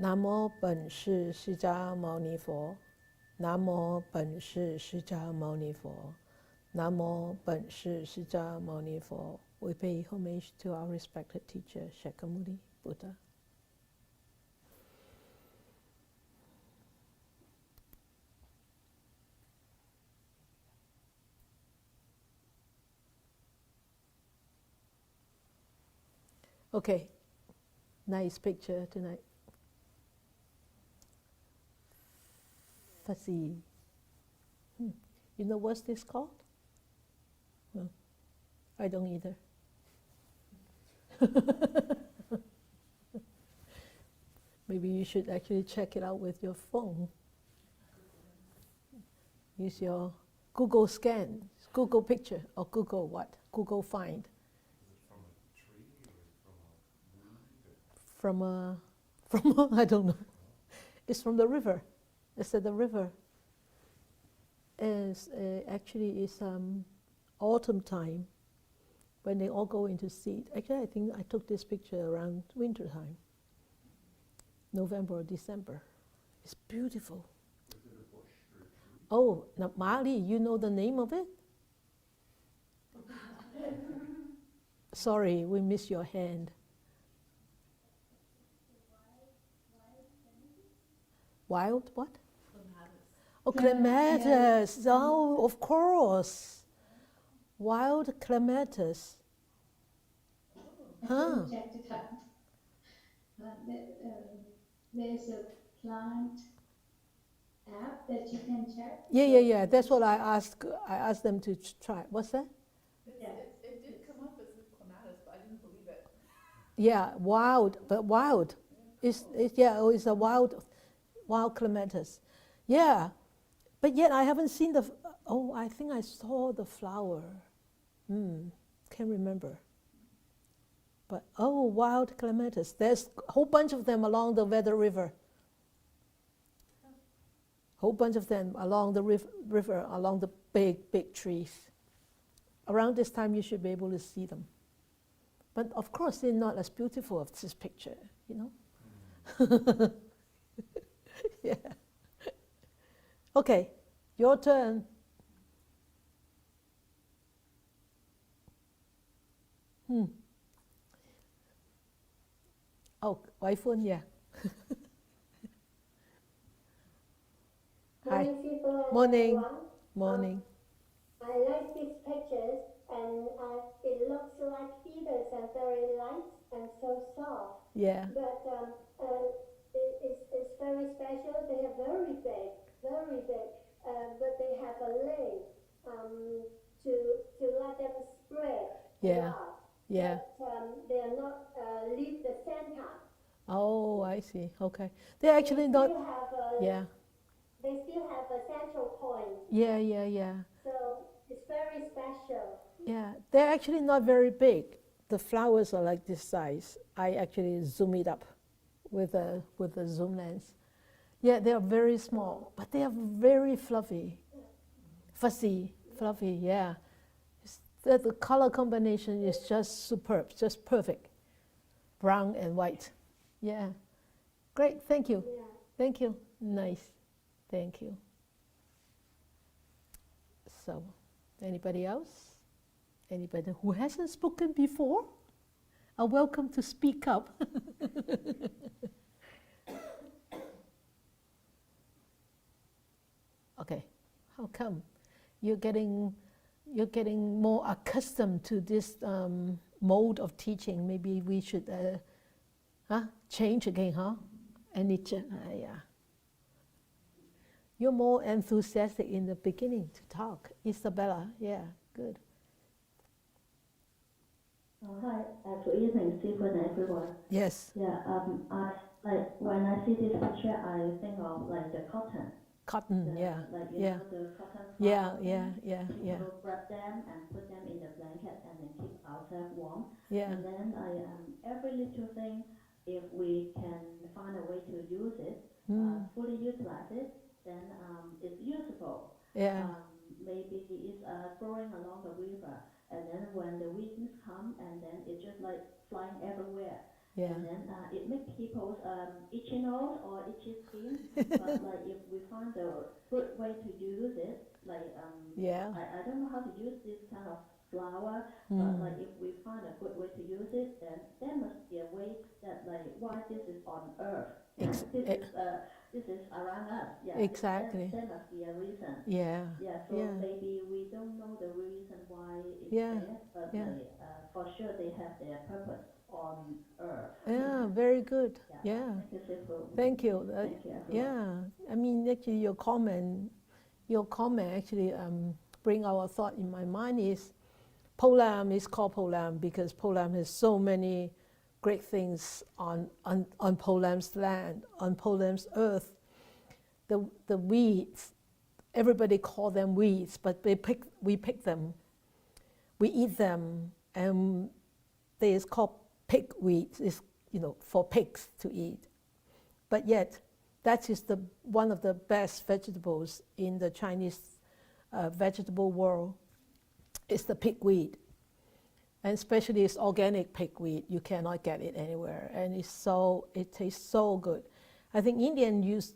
南无本师释迦牟尼佛，南无本师释迦牟尼佛，南无本师释迦牟尼佛。We pay homage to our respected teacher, Shakyamuni Buddha. Okay, nice picture tonight. Fuzzy. You know what's this called? No, I don't either. Maybe you should actually check it out with your phone. Use your Google scan, Google picture, or Google what? Google find. From a I don't know. It's from the river. It's at the river. It's, actually, it's autumn time when they all go into seed. Actually, I think I took this picture around winter time, November or December. It's beautiful. Is it a bush or a tree? Oh, now Mali, you know the name of it? Sorry, we missed your hand. Wild what? Clematis. Oh, clematis. Oh, of course. Wild clematis. Huh. Checked it out. There's a plant app that you can check. Yeah. That's what I asked. I asked them to try. What's that? It did come up as a clematis, but I didn't believe it. Yeah, wild, but wild. It's a wild clematis. Yeah, but yet I haven't seen the. Oh, I think I saw the flower. Can't remember. But wild clematis. There's a whole bunch of them along the Veda River. Whole bunch of them along the river, along the big trees. Around this time, you should be able to see them. But of course, they're not as beautiful as this picture, you know? Yeah. Okay, your turn. Oh, Waifun, yeah. Hi. Morning, people. Morning. Everyone. Morning. I like these pictures, and it looks like feathers and very light and so soft. Yeah. But it's very special. They are very big, but they have a leg to let them spread. Yeah. Out. Yeah. But they are not leave the center. Oh, I see. Okay. They're actually not. Yeah. They still have a central point. Yeah. So it's very special. Yeah. They're actually not very big. The flowers are like this size. I actually zoom it up with a zoom lens. Yeah, they are very small, but they are very fluffy, fuzzy, fluffy. Yeah. The color combination is just superb, just perfect. Brown and white. Yeah. Great. Thank you. Yeah. Thank you. Nice. Thank you. So, anybody else? Anybody who hasn't spoken before are welcome to speak up. Okay. How come? You're getting more accustomed to this mode of teaching. Maybe we should change again, huh? Yeah. You're more enthusiastic in the beginning to talk. Isabella, yeah, good. Hi, good evening, Stephen and everyone. Yes. Yeah, when I see this picture, I think of like the cotton. Cotton, yeah. Like yeah. know the cotton Yeah. People grab them and put them in the blanket and then keep ourselves warm. Yeah. And then every little thing, if we can find a way to use it, fully utilize it, then it's useful. Yeah. Maybe it's growing along the river, and then when the winds come, and then it's just like flying everywhere. Yeah. And then it makes people's itchy nose or itchy skin. But like if we find a good way to use it, like Yeah. I don't know how to use this kind of flower, but like if we find a good way to use it, then there must be a way that like why this is on earth. This is around us. Yeah. Exactly. There must be a reason. Yeah. Yeah. So Yeah. maybe we don't know the reason why it's Yeah. there, but Yeah. like, for sure they have their purpose on earth. Yeah, very good. Yeah. Thank you, Sifu. Thank you. Thank you, everyone. Yeah. I mean, actually, your comment actually bring our thought in my mind is Po Lam is called Po Lam because Po Lam has so many great things on Po Lam's land, on Po Lam's earth. The weeds, everybody call them weeds, but we pick them, we eat them, and they is called pig weeds. It's for pigs to eat. But yet, that is one of the best vegetables in the Chinese vegetable world. It's the pigweed, and especially it's organic pigweed. You cannot get it anywhere, and it tastes so good. I think Indians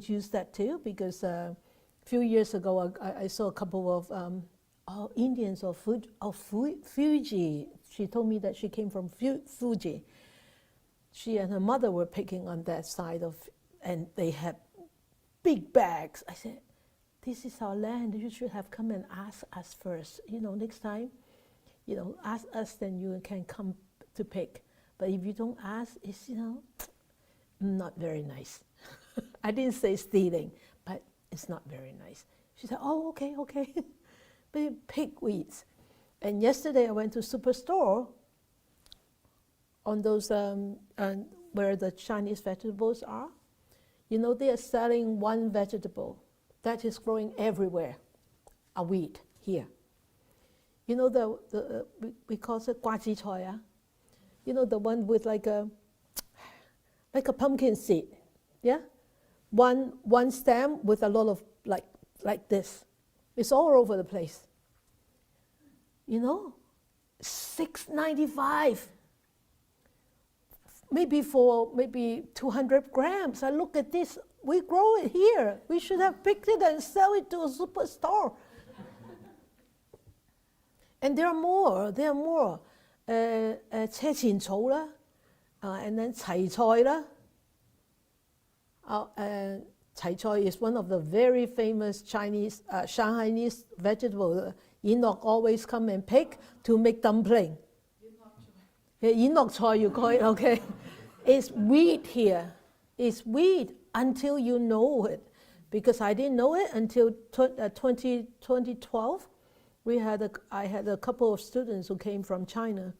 use that too because a few years ago I saw a couple of Indians of Fuji. She told me that she came from Fuji. She and her mother were picking on that side and they had big bags. I said, this is our land. You should have come and ask us first. Next time, ask us, then you can come to pick. But if you don't ask, it's, not very nice. I didn't say stealing, but it's not very nice. She said, oh, okay. But pigweeds. And yesterday I went to Superstore on those where the Chinese vegetables are. They are selling one vegetable that is growing everywhere, a weed here. We call it guaji choy. The one with like a pumpkin seed, yeah. One stem with a lot of like this. It's all over the place. $6.95. Maybe for 200 grams. I look at this. We grow it here. We should have picked it and sell it to a superstore. And there are more. Che Qin Chou啦, and then Cai Choi啦. Cai Choi is one of the very famous Chinese Shanghainese vegetables. Yin Nok always come and pick to make dumpling. Yin Nok Choi, you call it, okay. It's weed here. It's weed until you know it. Because I didn't know it until 2012. I had a couple of students who came from China.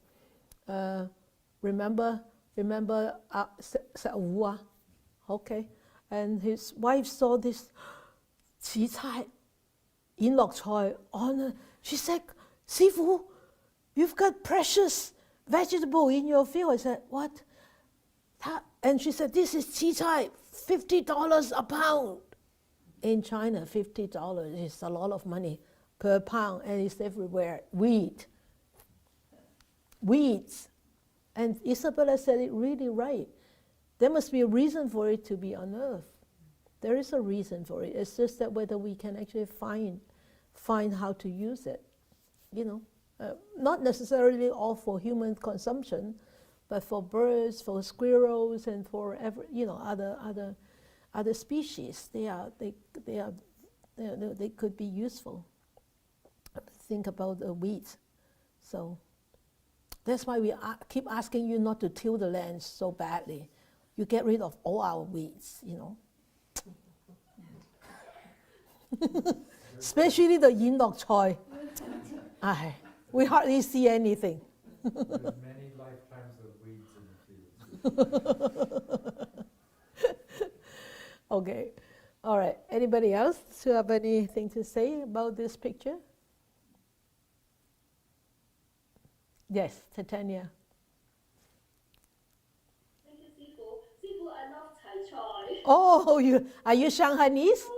Remember Wu? Okay. And his wife saw this qi cai, yin lok choy on. She said, Sifu, you've got precious vegetable in your field. I said, what? And she said, this is qi cai, $50 a pound. In China, $50 is a lot of money per pound, and it's everywhere. Weeds. And Isabella said it really right. There must be a reason for it to be on earth. There is a reason for it. It's just that whether we can actually find how to use it. Not necessarily all for human consumption, but for birds, for squirrels, and for other species. They could be useful. Think about the weeds. So that's why we keep asking you not to till the land so badly. You get rid of all our weeds, Especially the yin lok choy. We hardly see anything. There's many lifetimes of weeds in the fields. Okay. All right. Anybody else who have anything to say about this picture? Yes, Titania. Thank you, Sifu. Sifu, I love Cai Choi. Oh, are you Shanghainese?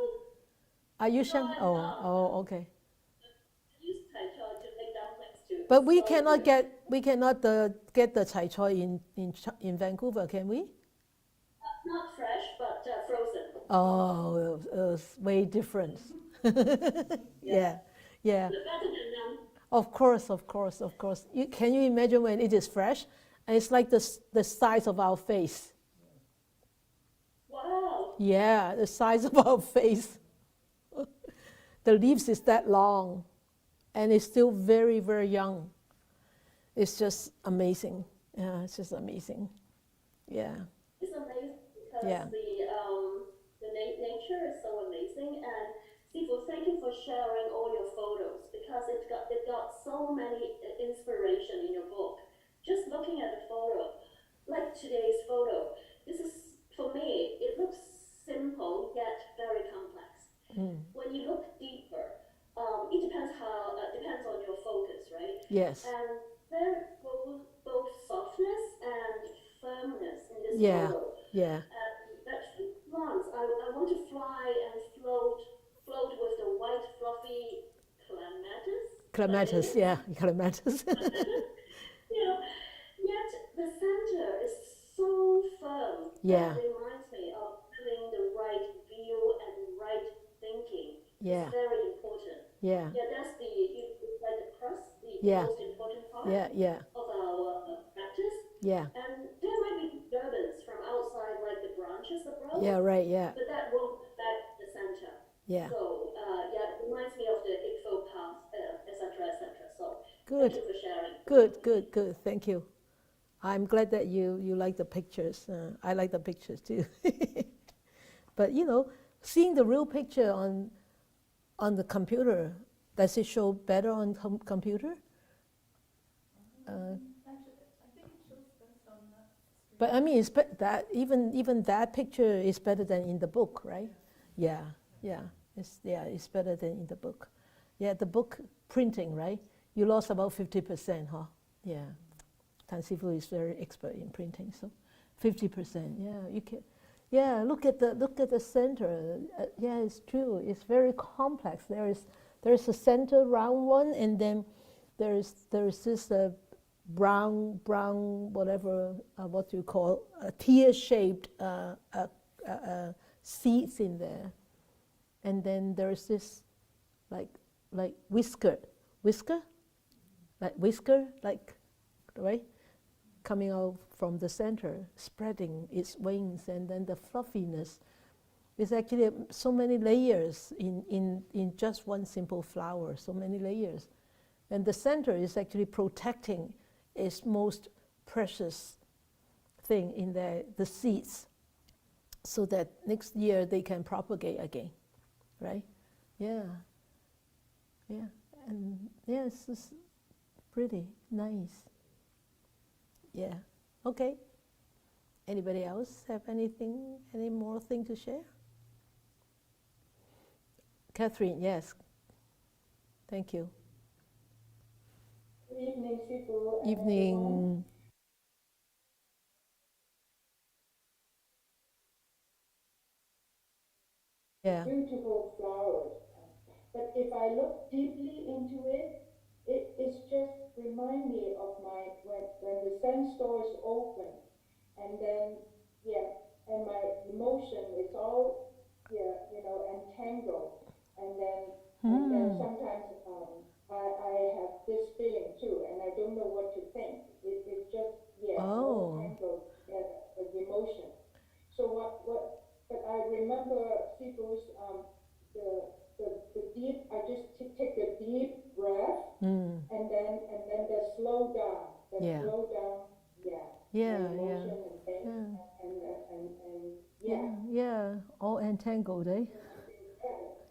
Are you No, I'm not. Oh, okay. I use Cai Choi to make dumplings too. But we So cannot get the chai choy in Vancouver, can we? not fresh, but frozen. Oh, it's way different. Yeah, yeah. Better than none. Of course, of course, of course. Can you imagine when it is fresh? And it's like the size of our face. Wow. Yeah, the size of our face. The leaves is that long, and it's still very, very young. It's just amazing. Yeah, it's just amazing. Yeah, It's amazing because yeah. the nature is so amazing. And Sifu, thank you for sharing all your photos because it got so many inspiration in your book. Just looking at the photo, like today's photo, this is for me. It looks simple yet very complex. When you look deeper, it depends on your focus, right? Yes. And there both softness and firmness in this Yeah. photo. Yeah. That plants, I want to fly and float with the white fluffy Clematis, yeah, clematis. You know, yet the center is so firm. Yeah. That reminds me of having the right view and right thinking. Yeah. It's very important. Yeah. Yeah, that's it's like the crust, the Yeah. most important part Yeah. Yeah. of our practice. Yeah. And there might be disturbance from outside, like the branches abroad. Yeah. Right. Yeah. But that won't affect the center. Yeah. So, it reminds me of the Igbo path, etc., etc. So, Good. thank you for sharing. Good. Good. Good. Thank you. I'm glad that you like the pictures. I like the pictures too. But seeing the real picture on the computer, does it show better on computer? Actually, I think it shows best on that screen. But I mean, that even that picture is better than in the book, right? Yeah, yeah, it's better than in the book. Yeah, the book printing, right? You lost about 50%, huh? Yeah, Tan Sifu is very expert in printing, so 50%. Yeah, you can. Yeah, look at the center. Yeah, it's true. It's very complex. There is a center round one, and then there is this brown whatever what you call a tear-shaped seeds in there, and then there is this like whisker right, coming out from the center, spreading its wings, and then the fluffiness is actually so many layers in just one simple flower, so many layers. And the center is actually protecting its most precious thing in there, the seeds, so that next year they can propagate again, right? Yeah, yeah, and yeah, it's just pretty nice. Yeah, okay. Anybody else have any more thing to share? Catherine, yes. Thank you. Good evening, Sifu. and everyone. Evening. Yeah. Beautiful flowers. But if I look deeply into it, it's just remind me of when the Zen stores open, and then and my emotion is all entangled, and then sometimes I have this feeling too, and I don't know what to think. It's just all tangled together with emotion. So but I remember Sifu's the deep. I just take a deep breath, and then the slow down, emotion and things, and all entangled, eh?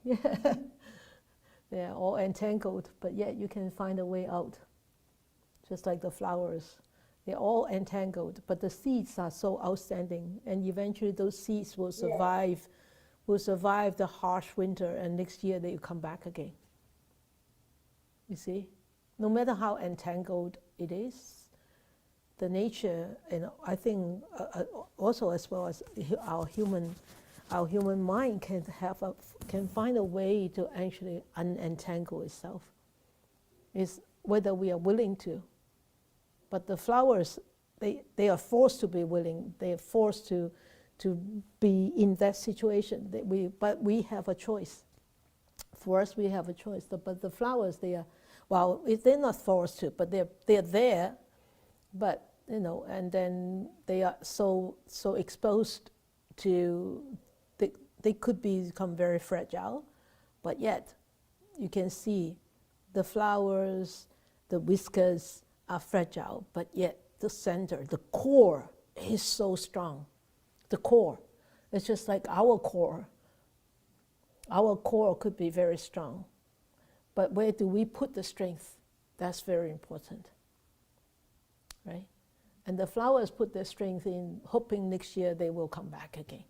Yeah, they're all entangled, but yet you can find a way out. Just like the flowers, they're all entangled, but the seeds are so outstanding, and eventually those seeds will survive. Will survive the harsh winter, and next year they will come back again. You see, no matter how entangled it is, the nature, and I think also as well as our human mind can find a way to actually unentangle itself. It's whether we are willing to. But the flowers, they are forced to be willing. They are forced to be in that situation. But we have a choice. For us, we have a choice. But the flowers, they are, well, they're not forced to, but they're there. But and then they are so exposed to. They could become very fragile, but yet you can see the flowers, the whiskers are fragile, but yet the center, the core is so strong. The core, it's just like our core. Our core could be very strong, but where do we put the strength? That's very important, right? And the flowers put their strength in hoping next year they will come back again.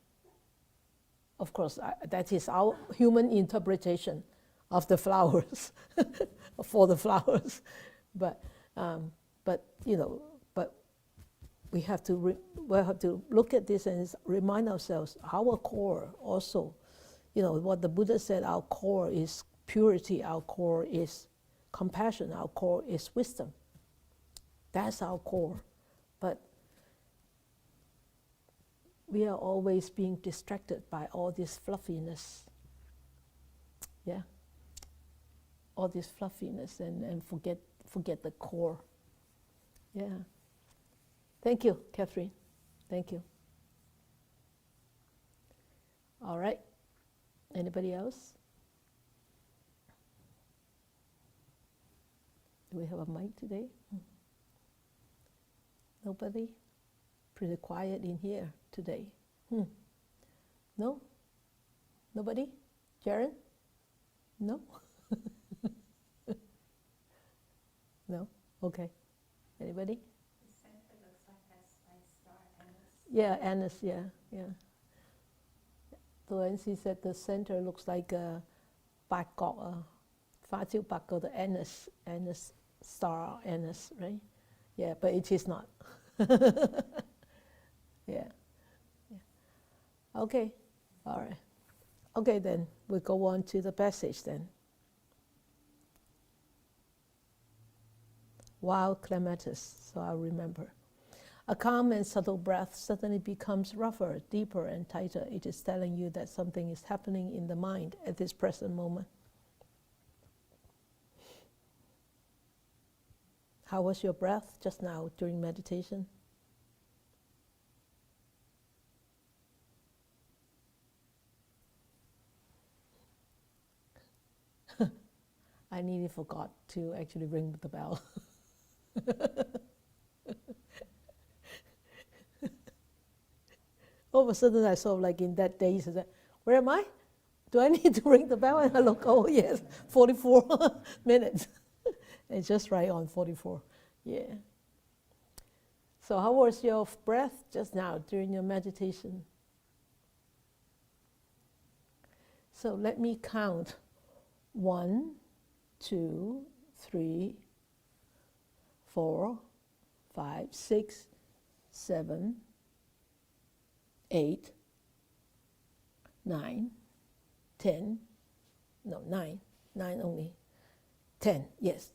Of course, that is our human interpretation of the flowers, for the flowers. But we have to look at this and remind ourselves our core also. What the Buddha said, our core is purity, our core is compassion, our core is wisdom. That's our core. But we are always being distracted by all this fluffiness. Yeah? All this fluffiness and forget the core. Yeah. Thank you, Catherine. Thank you. All right. Anybody else? Do we have a mic today? Nobody? Pretty quiet in here today. No? Nobody? Jaren? No? No? Okay. Anybody? The center looks like a star anise. Yeah, anise, yeah. So NC said the center looks like a bạc cọ, phá chiếu bạc cọ, the anise, star anise, right? Yeah, but it is not. Yeah. Okay, all right. Okay, then we go on to the passage then. Wild clematis, so I'll remember. A calm and subtle breath suddenly becomes rougher, deeper, and tighter. It is telling you that something is happening in the mind at this present moment. How was your breath just now during meditation? I nearly forgot to actually ring the bell. All of a sudden I saw, like in that daze, I said, where am I? Do I need to ring the bell? And I look, oh yes, 44 minutes. It's just right on 44, yeah. So how was your breath just now during your meditation? So let me count. 1, 2, 3, 4, 5, 6, 7, 8, 9, 10, no, 9 only, 10, yes.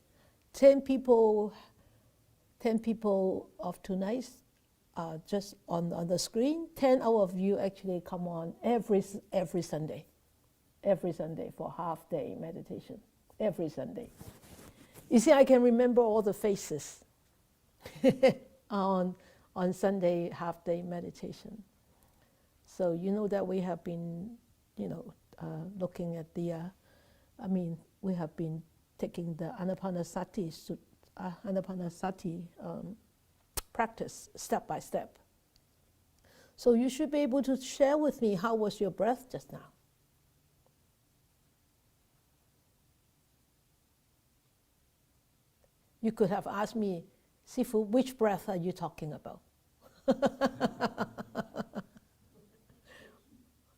10 people of tonight just on the screen. 10 out of you actually come on every Sunday for half-day meditation, every Sunday. You see, I can remember all the faces on Sunday half-day meditation. So you know that we have been, looking at we have been taking the Anapanasati practice step by step. So you should be able to share with me how was your breath just now. You could have asked me, Sifu, which breath are you talking about?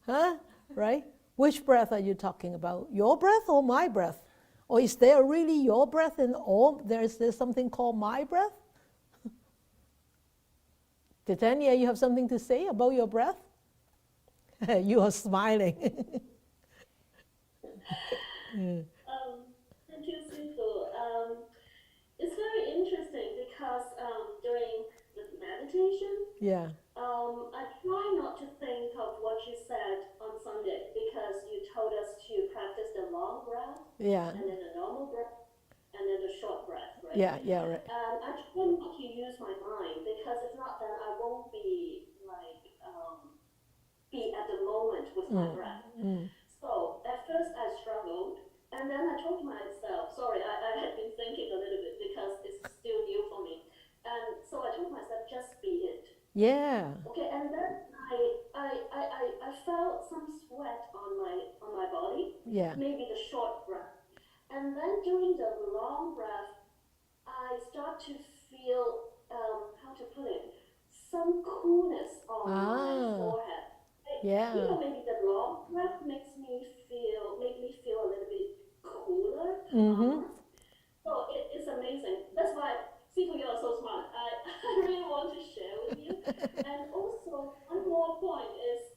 Huh? Right? Which breath are you talking about? Your breath or my breath? Or is there really your breath and all there's something called my breath? Titania, you have something to say about your breath? You are smiling. Thank you, Sifu. Yeah. I try not to think of what you said on Sunday because you told us to practice the long breath Yeah. and then the normal breath and then the short breath, right? Yeah, yeah, right. And I try not to use my mind because if not, then I won't be like be at the moment with my breath. So at first I struggled, and then I told myself, sorry, I had been thinking a little bit because it's still new for me. And so I told myself, just be it. Yeah. Okay, and then I felt some sweat on my body, Yeah. maybe the short breath. And then during the long breath, I start to feel, how to put it, some coolness on my forehead. Yeah. You know, maybe the long breath make me feel a little bit cooler, calmer. So it's amazing. That's why, Siko, you're so smart. I really want to share with you. And also, one more point is,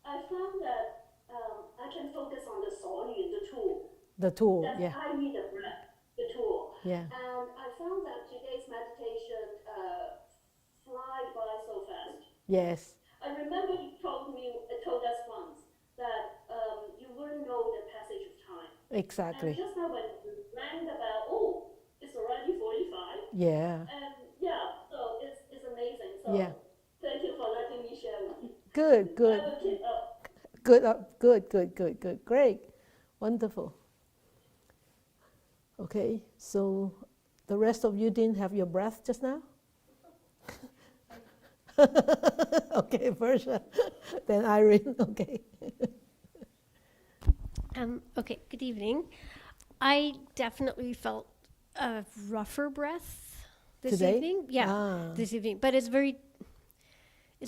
I found that I can focus on the 所语, the tool. The tool, That yeah. I need a breath, the tool. Yeah. And I found that today's meditation flied by so fast. Yes. I remember you told us once that you wouldn't know the passage of time. Exactly. And just now when you rang the bell, oh, it's already 45. Yeah. And yeah, so it's amazing. So Yeah. thank you for letting me share with you. Good, good. I will keep up. Good. Great. Wonderful. Okay, so the rest of you didn't have your breath just now? Okay, Versa. Then Irene, okay. Okay, good evening. I definitely felt a rougher breath this Today? evening. Yeah, this evening. But it's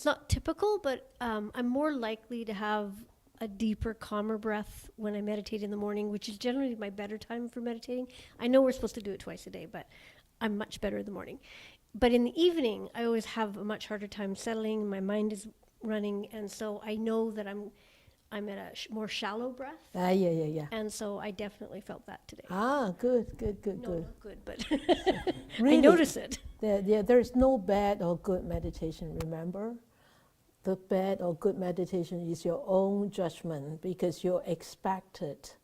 not typical, but I'm more likely to have a deeper, calmer breath when I meditate in the morning, which is generally my better time for meditating. I know we're supposed to do it twice a day, but I'm much better in the morning. But in the evening, I always have a much harder time settling. My mind is running, and so I know that I'm at a more shallow breath. Yeah. And so I definitely felt that today. Good. No, not good, but Really? I notice it. There is no bad or good meditation, remember? The bad or good meditation is your own judgment because you're expected.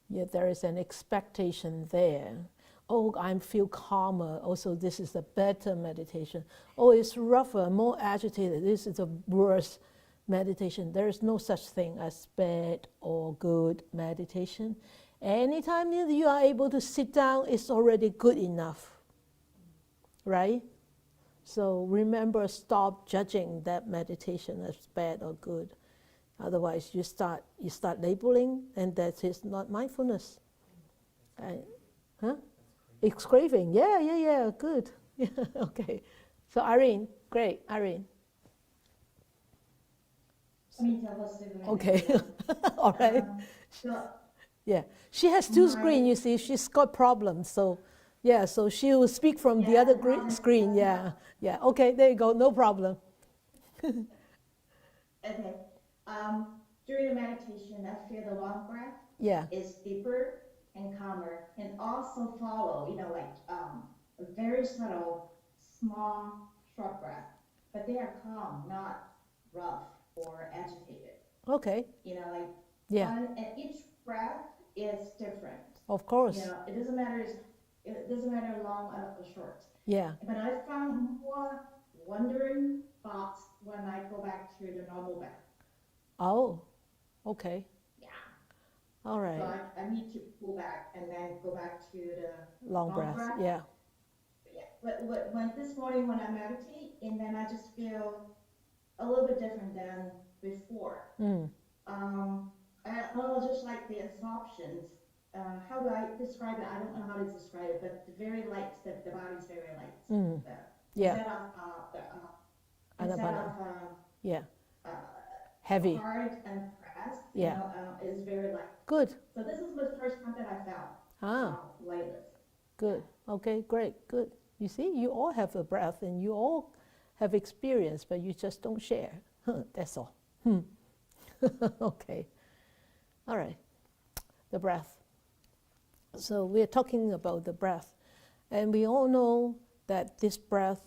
Yeah, there is an expectation there. Oh, I feel calmer. Also, this is a better meditation. Oh, it's rougher, more agitated. This is a worse meditation. There is no such thing as bad or good meditation. Anytime you are able to sit down, it's already good enough, right? So remember, stop judging that meditation as bad or good. Otherwise, you start labeling, and that is not mindfulness. It's craving. Yeah. Good. Yeah. Okay. So Irene, great, Irene. Okay. All right. Yeah. She has two screens. You see, she's got problems. So, yeah. So she will speak from the other screen. Yeah. Okay. There you go. No problem. Okay. During the meditation, I feel the long breath is deeper and calmer, and also follow, like a very subtle, small, short breath. But they are calm, not rough or agitated. Okay. And each breath is different. Of course. It doesn't matter long or short. Yeah. But I found more wandering thoughts when I go back to the normal breath. Oh, okay. Yeah. All right. So I need to pull back and then go back to the Long breath. Yeah. Yeah. But when this morning when I meditate, and then I just feel a little bit different than before. I don't know, just like the absorptions. How do I describe it? I don't know how to describe it, but very light. The body's very light. Heavy. Hard and pressed. Is very light. Good. So this is the first time that I felt lightness. Good. Okay. Great. Good. You see, you all have a breath, and you all have experience, but you just don't share. That's all. Okay. All right. The breath. So we're talking about the breath, and we all know that this breath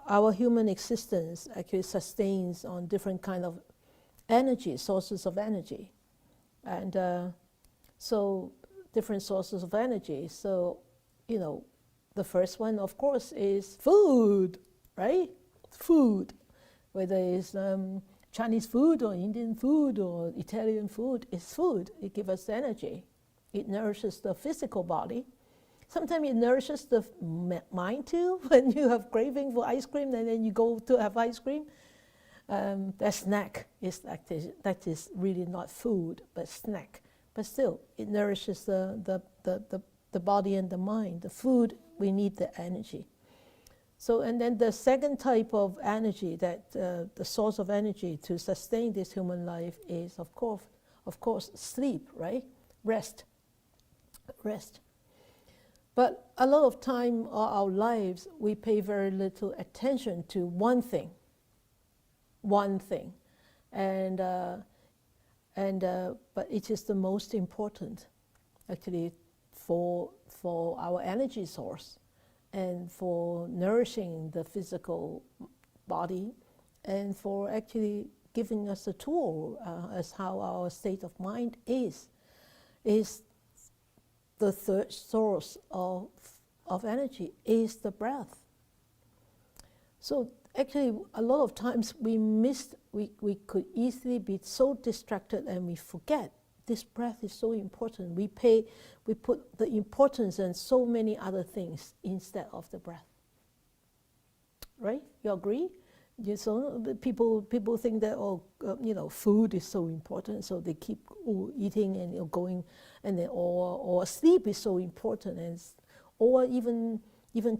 our human existence actually sustains on different kind of energy, sources of energy. And so different sources of energy. So, the first one, of course, is food, right? Food, whether it's Chinese food or Indian food or Italian food, it's food. It gives us energy. It nourishes the physical body. Sometimes it nourishes the mind too. When you have craving for ice cream and then you go to have ice cream, that snack is that is really not food, but snack. But still, it nourishes the body and the mind. The food, we need the energy. So, and then the second type of energy that the source of energy to sustain this human life is, of course, sleep, right? Rest. But a lot of time of our lives, we pay very little attention to one thing, and but it is the most important, actually, for our energy source, and for nourishing the physical body, and for actually giving us a tool as how our state of mind is the third source of energy is the breath. So actually, a lot of times we could easily be so distracted and we forget this breath is so important. We put the importance on so many other things instead of the breath. Right? You agree? So people think that food is so important, so they keep eating and going, and then or sleep is so important, and or even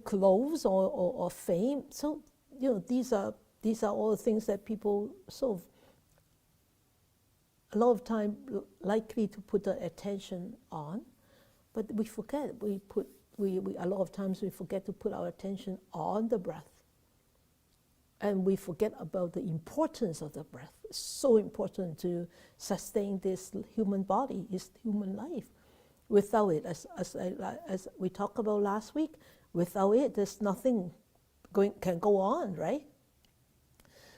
clothes or fame. So these are all things that people sort of a lot of time likely to put the attention on, but we forget. We a lot of times we forget to put our attention on the breath. And we forget about the importance of the breath. It's so important to sustain this human body, this human life. Without it, as we talked about last week, without it, there's nothing can go on, right?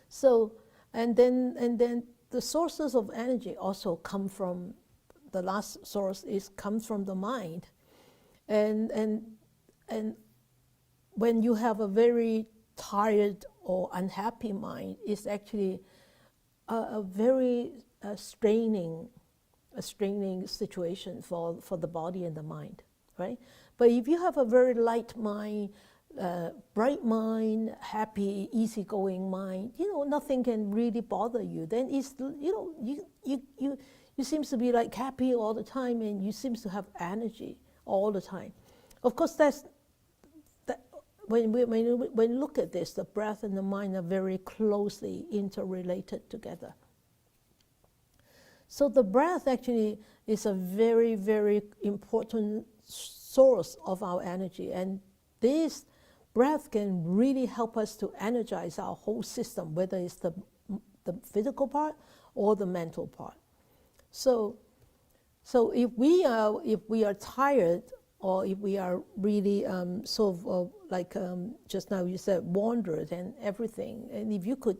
So, and then the sources of energy also come from, the last source comes from the mind, and when you have a very tired or unhappy mind, is actually a very straining situation for the body and the mind, right? But if you have a very light mind, bright mind, happy, easygoing mind, nothing can really bother you. Then it's you seems to be like happy all the time, and you seems to have energy all the time. Of course, when we look at this, the breath and the mind are very closely interrelated together. So the breath actually is a very, very important source of our energy, and this breath can really help us to energize our whole system, whether it's the physical part or the mental part. So if we are tired, or if we are really just now you said, wandered and everything, and if you could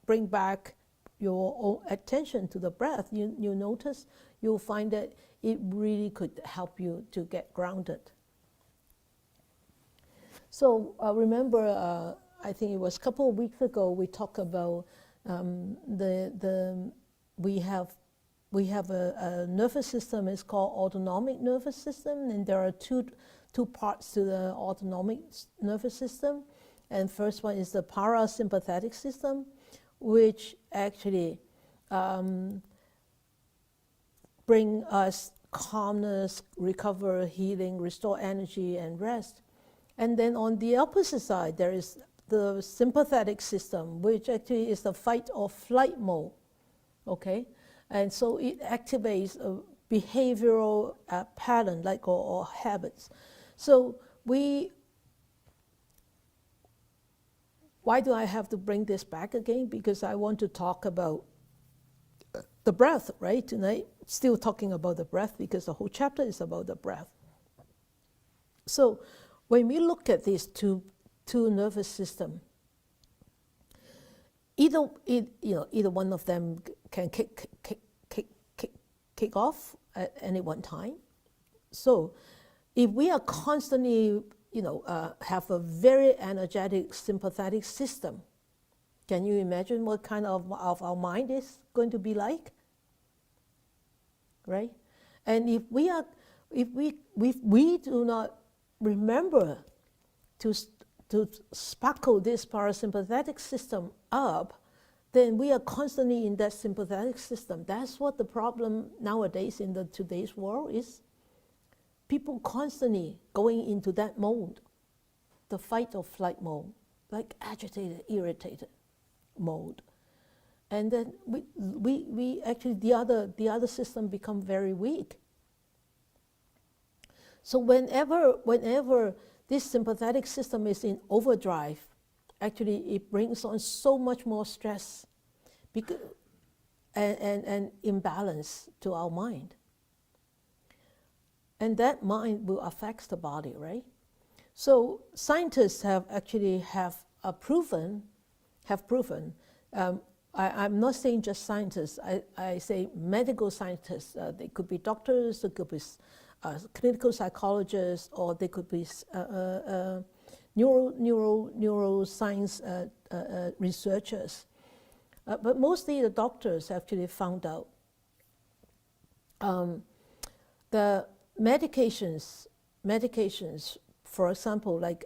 bring back your own attention to the breath, you notice, you'll find that it really could help you to get grounded. So remember, I think it was a couple of weeks ago, we talked about we have a nervous system. It's called autonomic nervous system, and there are two parts to the autonomic nervous system. And first one is the parasympathetic system, which actually bring us calmness, recover, healing, restore energy, and rest. And then on the opposite side, there is the sympathetic system, which actually is the fight or flight mode. Okay. And so it activates a behavioral pattern, or habits. So why do I have to bring this back again? Because I want to talk about the breath, right? Tonight, still talking about the breath, because the whole chapter is about the breath. So when we look at these two two nervous systems, either one of them can kick off at any one time. So if we are constantly, have a very energetic sympathetic system, can you imagine what kind of our mind is going to be like? Right? And if we do not remember to sparkle this parasympathetic system up, then we are constantly in that sympathetic system. That's what the problem nowadays in today's world is. People constantly going into that mode, the fight or flight mode, like agitated, irritated mode. And then we actually, the other system become very weak. So whenever this sympathetic system is in overdrive, actually it brings on so much more stress and imbalance to our mind. And that mind will affect the body, right? So scientists have proven, I'm not saying just scientists, I say medical scientists. They could be doctors, they could be clinical psychologists, or they could be neuroscience researchers. But mostly the doctors actually found out the medications, for example, like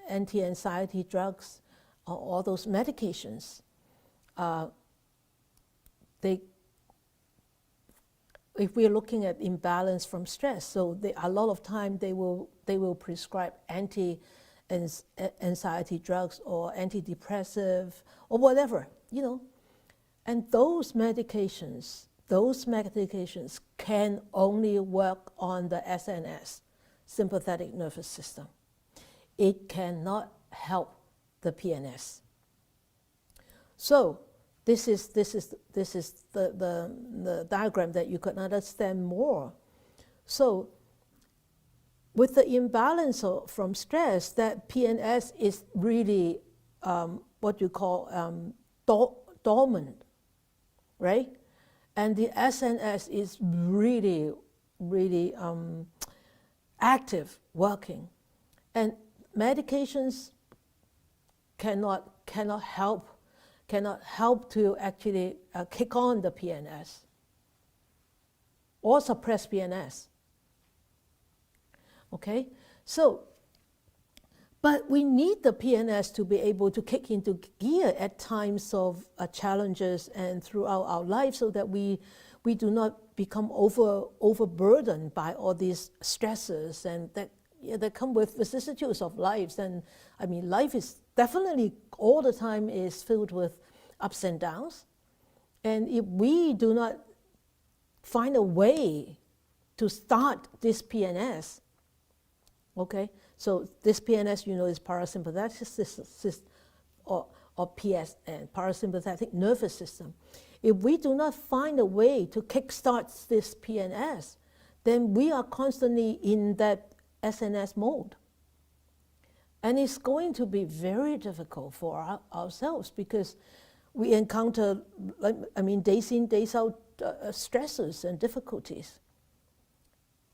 anti-anxiety drugs, or all those medications, if we're looking at imbalance from stress, so a lot of time they will prescribe anti-anxiety drugs or antidepressive or whatever, and those medications can only work on the SNS, sympathetic nervous system. It cannot help the PNS. So this is the diagram that you can understand more. So with the imbalance from stress, that PNS is really what you call dormant, right? And the SNS is really, really active, working. And medications cannot help to actually kick on the PNS or suppress PNS. Okay, so, but we need the PNS to be able to kick into gear at times of challenges and throughout our life, so that we do not become overburdened by all these stresses and that come with vicissitudes of lives. And I mean, life is definitely all the time is filled with ups and downs. And if we do not find a way to start this PNS, okay, so this PNS, is parasympathetic system, or PSN, parasympathetic nervous system. If we do not find a way to kickstart this PNS, then we are constantly in that SNS mode. And it's going to be very difficult for ourselves, because we encounter, days in, days out stresses and difficulties.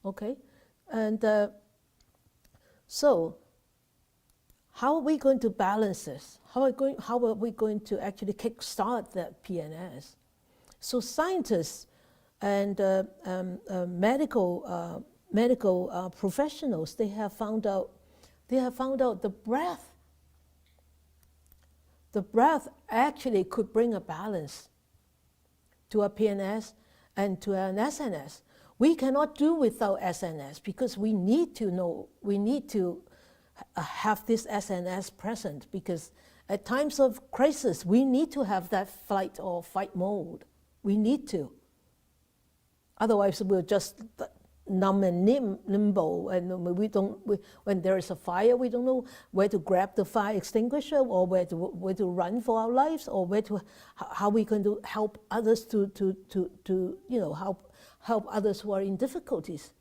Okay? And so how are we going to balance this? How are we going to actually kickstart that PNS? So scientists and medical professionals, they have found out the breath. The breath actually could bring a balance to a PNS and to an SNS. We cannot do without SNS, because we need to have this SNS present, because at times of crisis, we need to have that flight or fight mode. We need to. Otherwise, we're just numb and limbo, and when there is a fire, we don't know where to grab the fire extinguisher, or where to run for our lives, or how we can help others to help others who are in difficulties.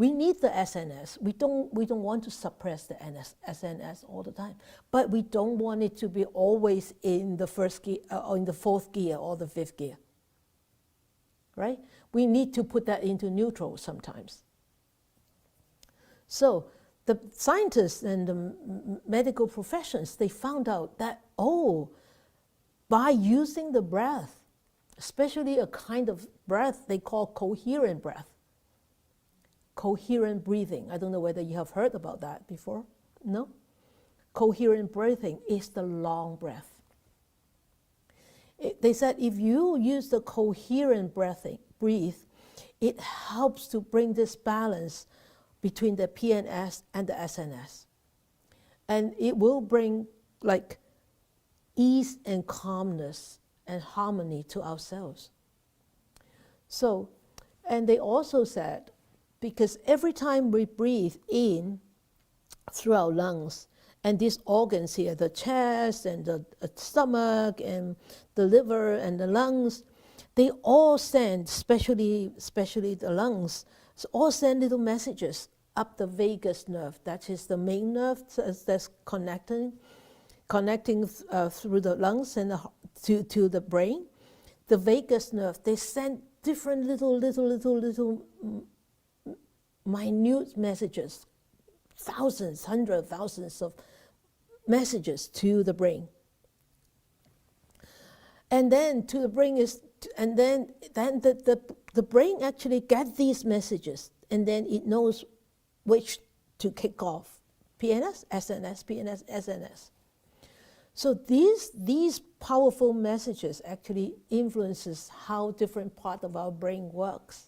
We need the SNS. We don't want to suppress the SNS all the time, but we don't want it to be always in the first gear or in the fourth gear or the fifth gear. Right? We need to put that into neutral sometimes. So the scientists and the medical professions, they found out that, by using the breath, especially a kind of breath they call coherent breath, coherent breathing. I don't know whether you have heard about that before. No? Coherent breathing is the long breath. They said if you use the coherent breathe, it helps to bring this balance between the PNS and the SNS. And it will bring like ease and calmness and harmony to ourselves. So, and they also said, because every time we breathe in through our lungs, and these organs here, the chest and the stomach and the liver and the lungs, they all send, especially the lungs, all send little messages up the vagus nerve. That is the main nerve that's connecting through the lungs and to the brain. The vagus nerve, they send different little minute messages, thousands, hundreds of thousands of messages to the brain. And then to the brain and then the brain actually gets these messages, and then it knows which to kick off. PNS, SNS, PNS, SNS. So these powerful messages actually influences how different part of our brain works.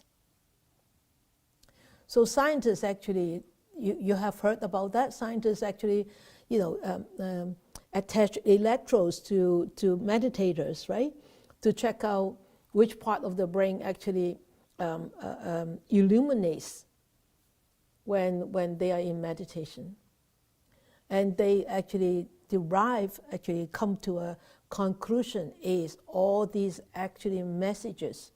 So scientists actually, you have heard about that. Scientists actually, attach electrodes to meditators, right, to check out which part of the brain actually illuminates when they are in meditation. And they actually come to a conclusion is all these actually messages,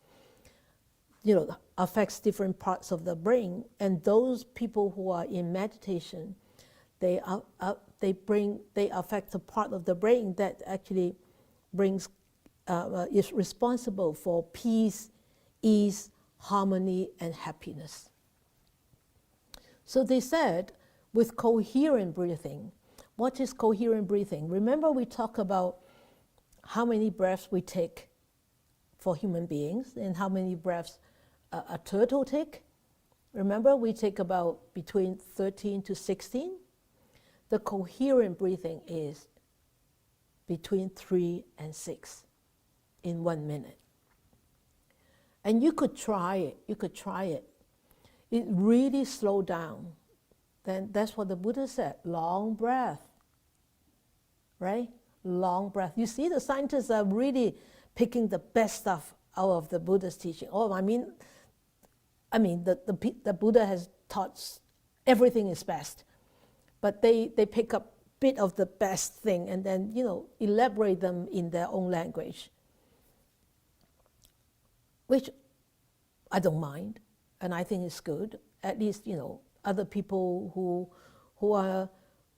affects different parts of the brain. And those people who are in meditation, they affect the part of the brain that actually is responsible for peace, ease, harmony, and happiness. So they said, with coherent breathing, what is coherent breathing? Remember we talked about how many breaths we take for human beings and how many breaths a turtle take? Remember we take about between 13 to 16? The coherent breathing is between 3 and 6 in 1 minute. And you could try it. It really slow down. Then that's what the Buddha said, long breath, right? Long breath. You see, the scientists are really picking the best stuff out of the Buddha's teaching. The Buddha has taught everything is best, but they pick up a bit of the best thing and then, elaborate them in their own language, which I don't mind, and I think it's good. At least, other people who are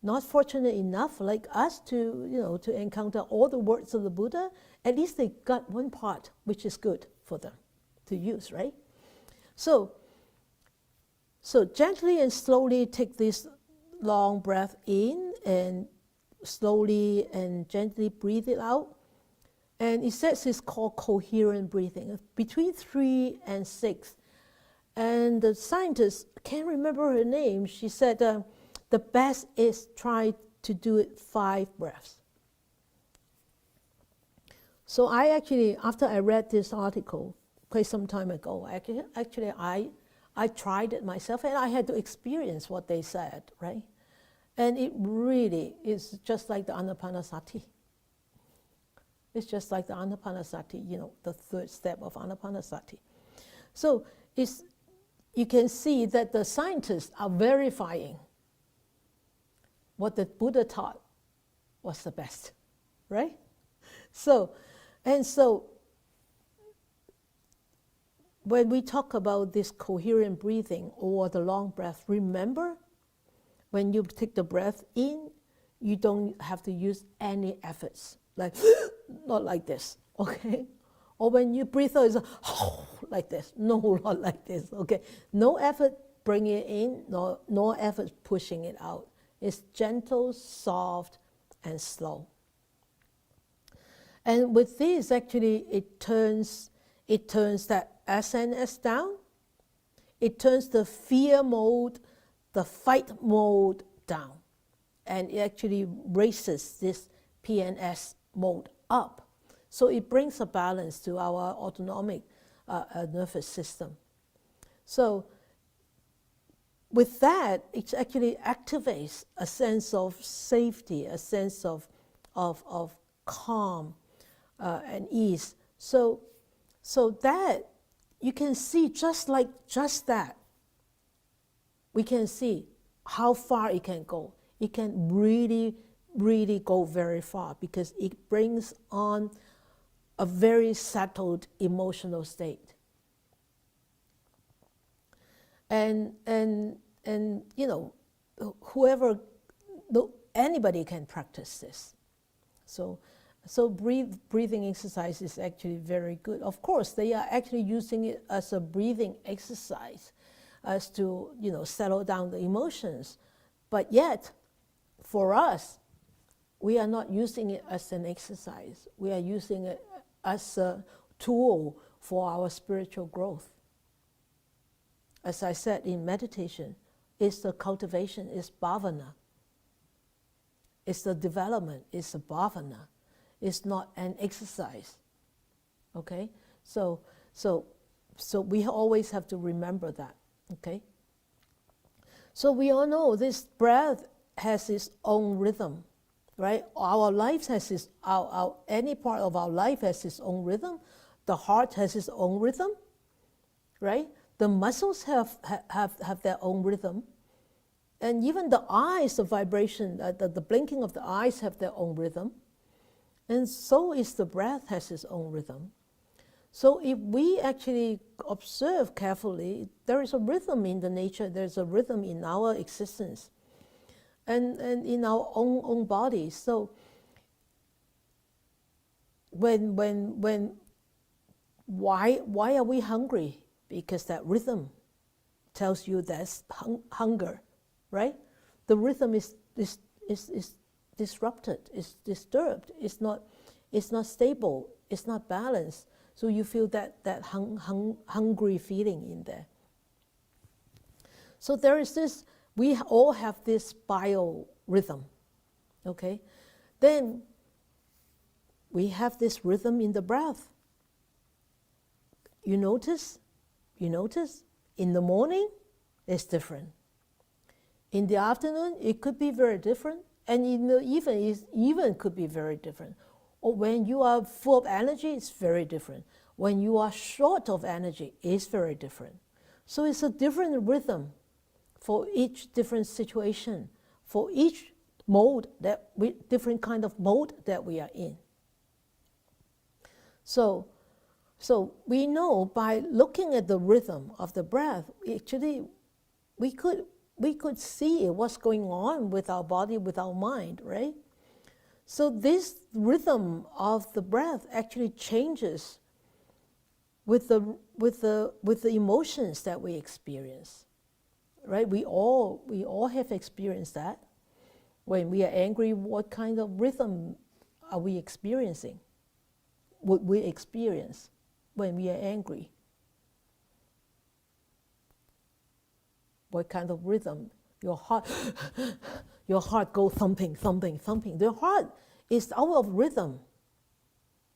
not fortunate enough like us to encounter all the words of the Buddha, at least they got one part which is good for them to use, right? So gently and slowly take this long breath in and slowly and gently breathe it out. And it says it's called coherent breathing, between 3 and 6. And the scientist, can't remember her name, she said the best is try to do it 5 breaths. So I actually, after I read this article quite some time ago, actually I tried it myself and I had to experience what they said, right? And it really is just like the Anapanasati. It's just like the Anapanasati, the third step of Anapanasati. So you can see that the scientists are verifying what the Buddha taught was the best, right? So when we talk about this coherent breathing or the long breath, remember when you take the breath in, you don't have to use any efforts, like not like this, okay? Or when you breathe out, it's like this. No, not like this, okay? No effort bringing it in, no effort pushing it out. It's gentle, soft, and slow. And with this, actually, it turns that S and S down. It turns the fear mode, the fight mode down. And it actually raises this PNS mode up. So it brings a balance to our autonomic nervous system. So with that, it actually activates a sense of safety, a sense of calm and ease. So that you can see just that, we can see how far it can go. It can really, really go very far because it brings on a very settled emotional state. And you know, anybody can practice this. So breathing exercise is actually very good. Of course, they are actually using it as a breathing exercise, as to, you know, settle down the emotions. But yet, for us, we are not using it as an exercise. We are using it as a tool for our spiritual growth. As I said in meditation, it's the cultivation, it's bhavana. It's the development, it's a bhavana. It's not an exercise. Okay? So we always have to remember that. Okay? So we all know this breath has its own rhythm, right? Our life has its, any part of our life has its own rhythm. The heart has its own rhythm, right? The muscles have their own rhythm. And even the eyes, the vibration, the blinking of the eyes have their own rhythm. And so is the breath has its own rhythm. So if we actually observe carefully, there is a rhythm in the nature, there's a rhythm in our existence and in our own body. So why are we hungry? Because that rhythm tells you that's hunger, right? The rhythm is disrupted, is disturbed, it's not stable, it's not balanced. So you feel that hungry feeling in there. So there is this, we all have this biorhythm, okay? Then we have this rhythm in the breath. You notice, in the morning, it's different. In the afternoon, it could be very different. And in the even could be very different. Or when you are full of energy, it's very different. When you are short of energy, it's very different. So it's a different rhythm for each different situation, for each mode different kind of mode that we are in. So we know by looking at the rhythm of the breath, actually we could see what's going on with our body, with our mind, right? So this rhythm of the breath actually changes with the emotions that we experience, right? We all have experienced that. When we are angry, what kind of rhythm are we experiencing? Would we experience when we are angry? What kind of rhythm? Your heart goes thumping, thumping, thumping. The heart is out of rhythm,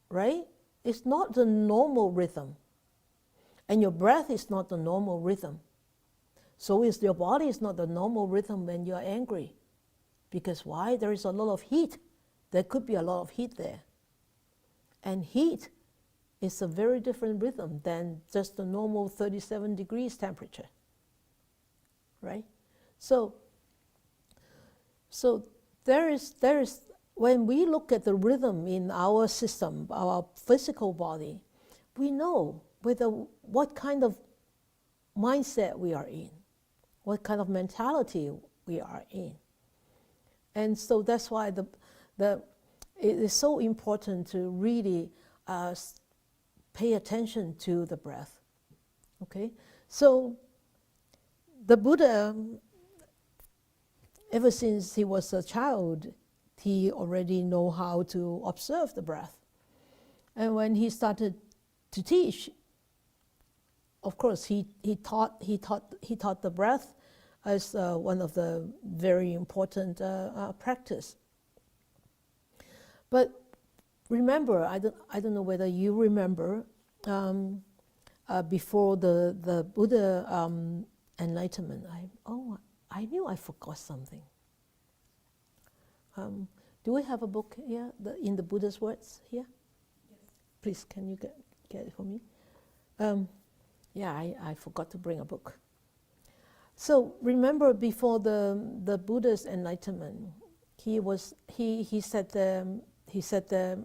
right? It's not the normal rhythm. And your breath is not the normal rhythm. So is your body is not the normal rhythm when you're angry. Because why? There is a lot of heat. There could be a lot of heat there. And heat is a very different rhythm than just the normal 37 degrees temperature. Right? So there is when we look at the rhythm in our system, our physical body, we know what kind of mindset we are in, what kind of mentality we are in. And so that's why it is so important to really pay attention to the breath. Okay, so the Buddha, ever since he was a child, he already know how to observe the breath. And when he started to teach, of course, he taught the breath as one of the very important practice. But remember, I don't know whether you remember, before the Buddha enlightenment. I knew I forgot something. Do we have a book here in the Buddha's words here? Yes. Please, can you get it for me? I forgot to bring a book. So remember, before the Buddha's enlightenment, he sat there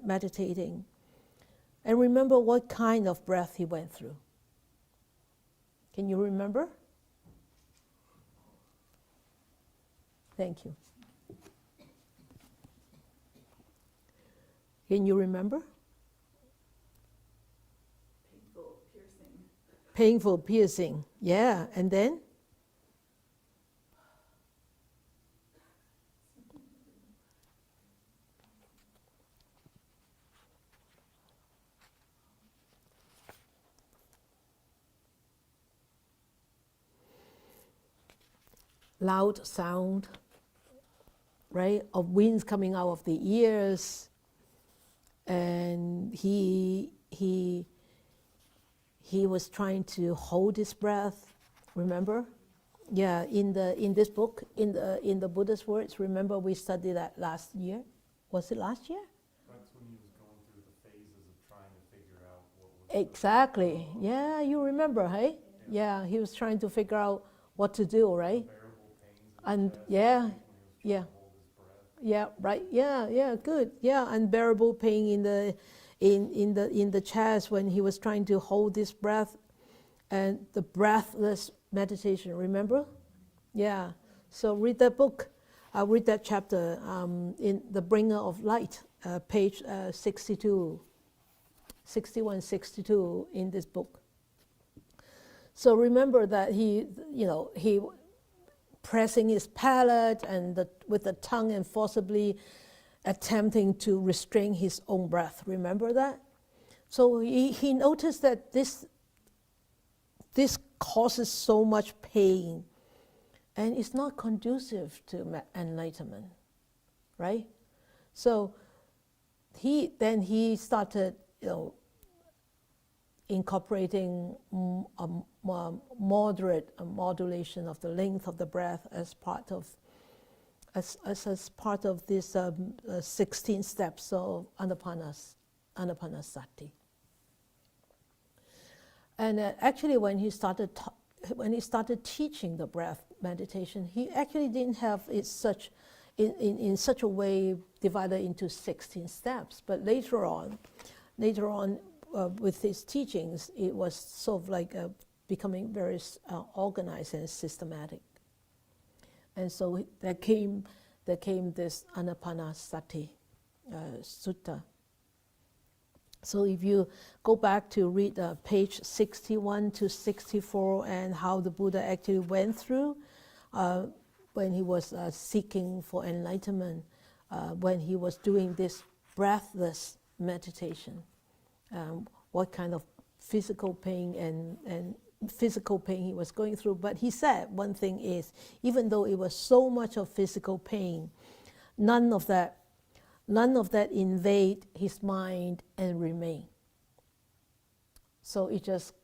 meditating, and remember what kind of breath he went through. Can you remember? Thank you. Can you remember? Painful, piercing. Painful, piercing. Yeah, and then? Loud sound, right, of winds coming out of the ears, and he was trying to hold his breath. Remember? Yeah, in this book, in the Buddha's words. Remember, we studied that last year. Was it last year? That's when he was going through the phases of trying to figure out what was Exactly. Yeah, you remember, hey? Yeah, he was trying to figure out what to do, right? And yeah, right, yeah, good, yeah, unbearable pain in the chest when he was trying to hold this breath, and the breathless meditation. Remember? Yeah. So read that book, read that chapter in The Bringer of Light, page 62, 61, 62 in this book. So remember that he pressing his palate and with the tongue and forcibly attempting to restrain his own breath. Remember that? So he noticed that this causes so much pain, and it's not conducive to enlightenment, right? So he started, incorporating a moderate modulation of the length of the breath as part of this 16 steps of anapanasati. And actually, when he started teaching the breath meditation, he actually didn't have it in such a way divided into 16 steps. But later on, with his teachings, it was sort of like becoming very organized and systematic. And so there came this Anapanasati Sutta. So if you go back to read page 61 to 64 and how the Buddha actually went through when he was seeking for enlightenment, when he was doing this breathless meditation, what kind of physical pain and physical pain he was going through. But he said one thing is, even though it was so much of physical pain, none of that invade his mind and remain. So it just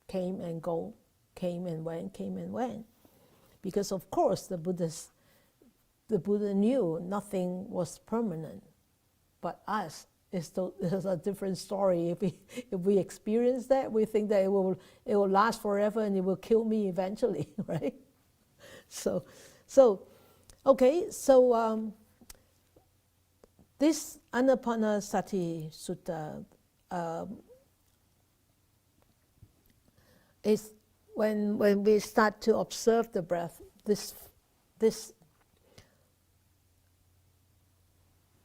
came and go, came and went. Because of course the Buddha knew nothing was permanent, but us. It's a different story. If we experience that, we think that it will last forever and it will kill me eventually, right? So this Anapanasati Sutta is when we start to observe the breath, this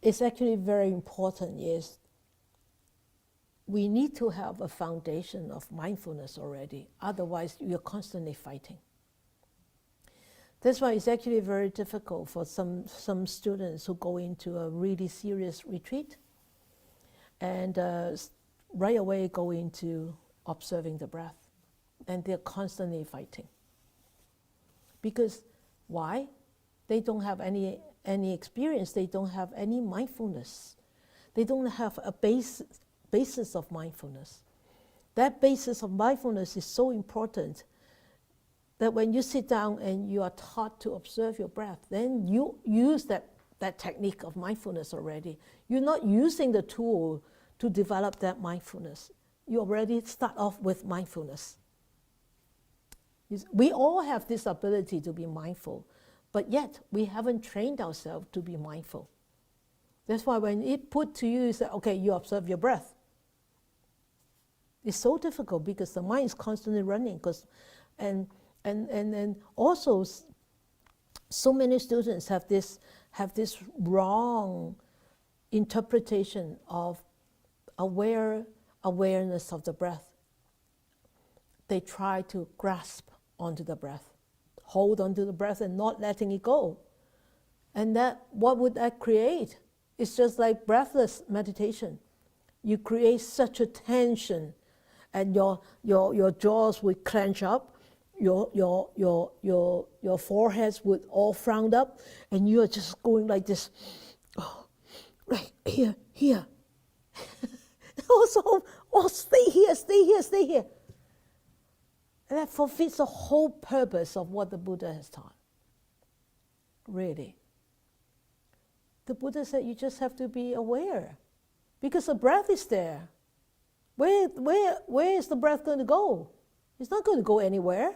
is actually very important. Is we need to have a foundation of mindfulness already. Otherwise, you're constantly fighting. That's why it's actually very difficult for some students who go into a really serious retreat and right away go into observing the breath. And they're constantly fighting. Because why? They don't have any experience. They don't have any mindfulness. They don't have a basis of mindfulness. That basis of mindfulness is so important that when you sit down and you are taught to observe your breath, then you use that technique of mindfulness already. You're not using the tool to develop that mindfulness. You already start off with mindfulness. We all have this ability to be mindful, but yet we haven't trained ourselves to be mindful. That's why when it put to you, you say, okay, you observe your breath. It's so difficult because the mind is constantly running. And also, so many students have this wrong interpretation of awareness of the breath. They try to grasp onto the breath, hold onto the breath and not letting it go. And what would that create? It's just like breathless meditation. You create such a tension, and your jaws would clench up, your foreheads would all frown up, and you are just going like this. Oh, right here. Also, stay here. And that forfeits the whole purpose of what the Buddha has taught. Really. The Buddha said you just have to be aware, because the breath is there. Where is the breath going to go? It's not going to go anywhere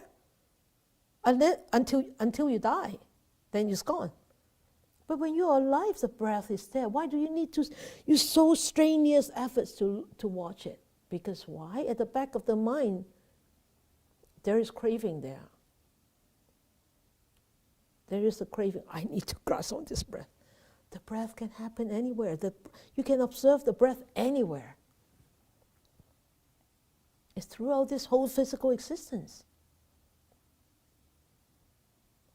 until you die. Then it's gone. But when you're alive, the breath is there. Why do you need to use so strenuous efforts to watch it? Because why? At the back of the mind, there is craving there. There is a craving. I need to grasp on this breath. The breath can happen anywhere. You can observe the breath anywhere. It's throughout this whole physical existence.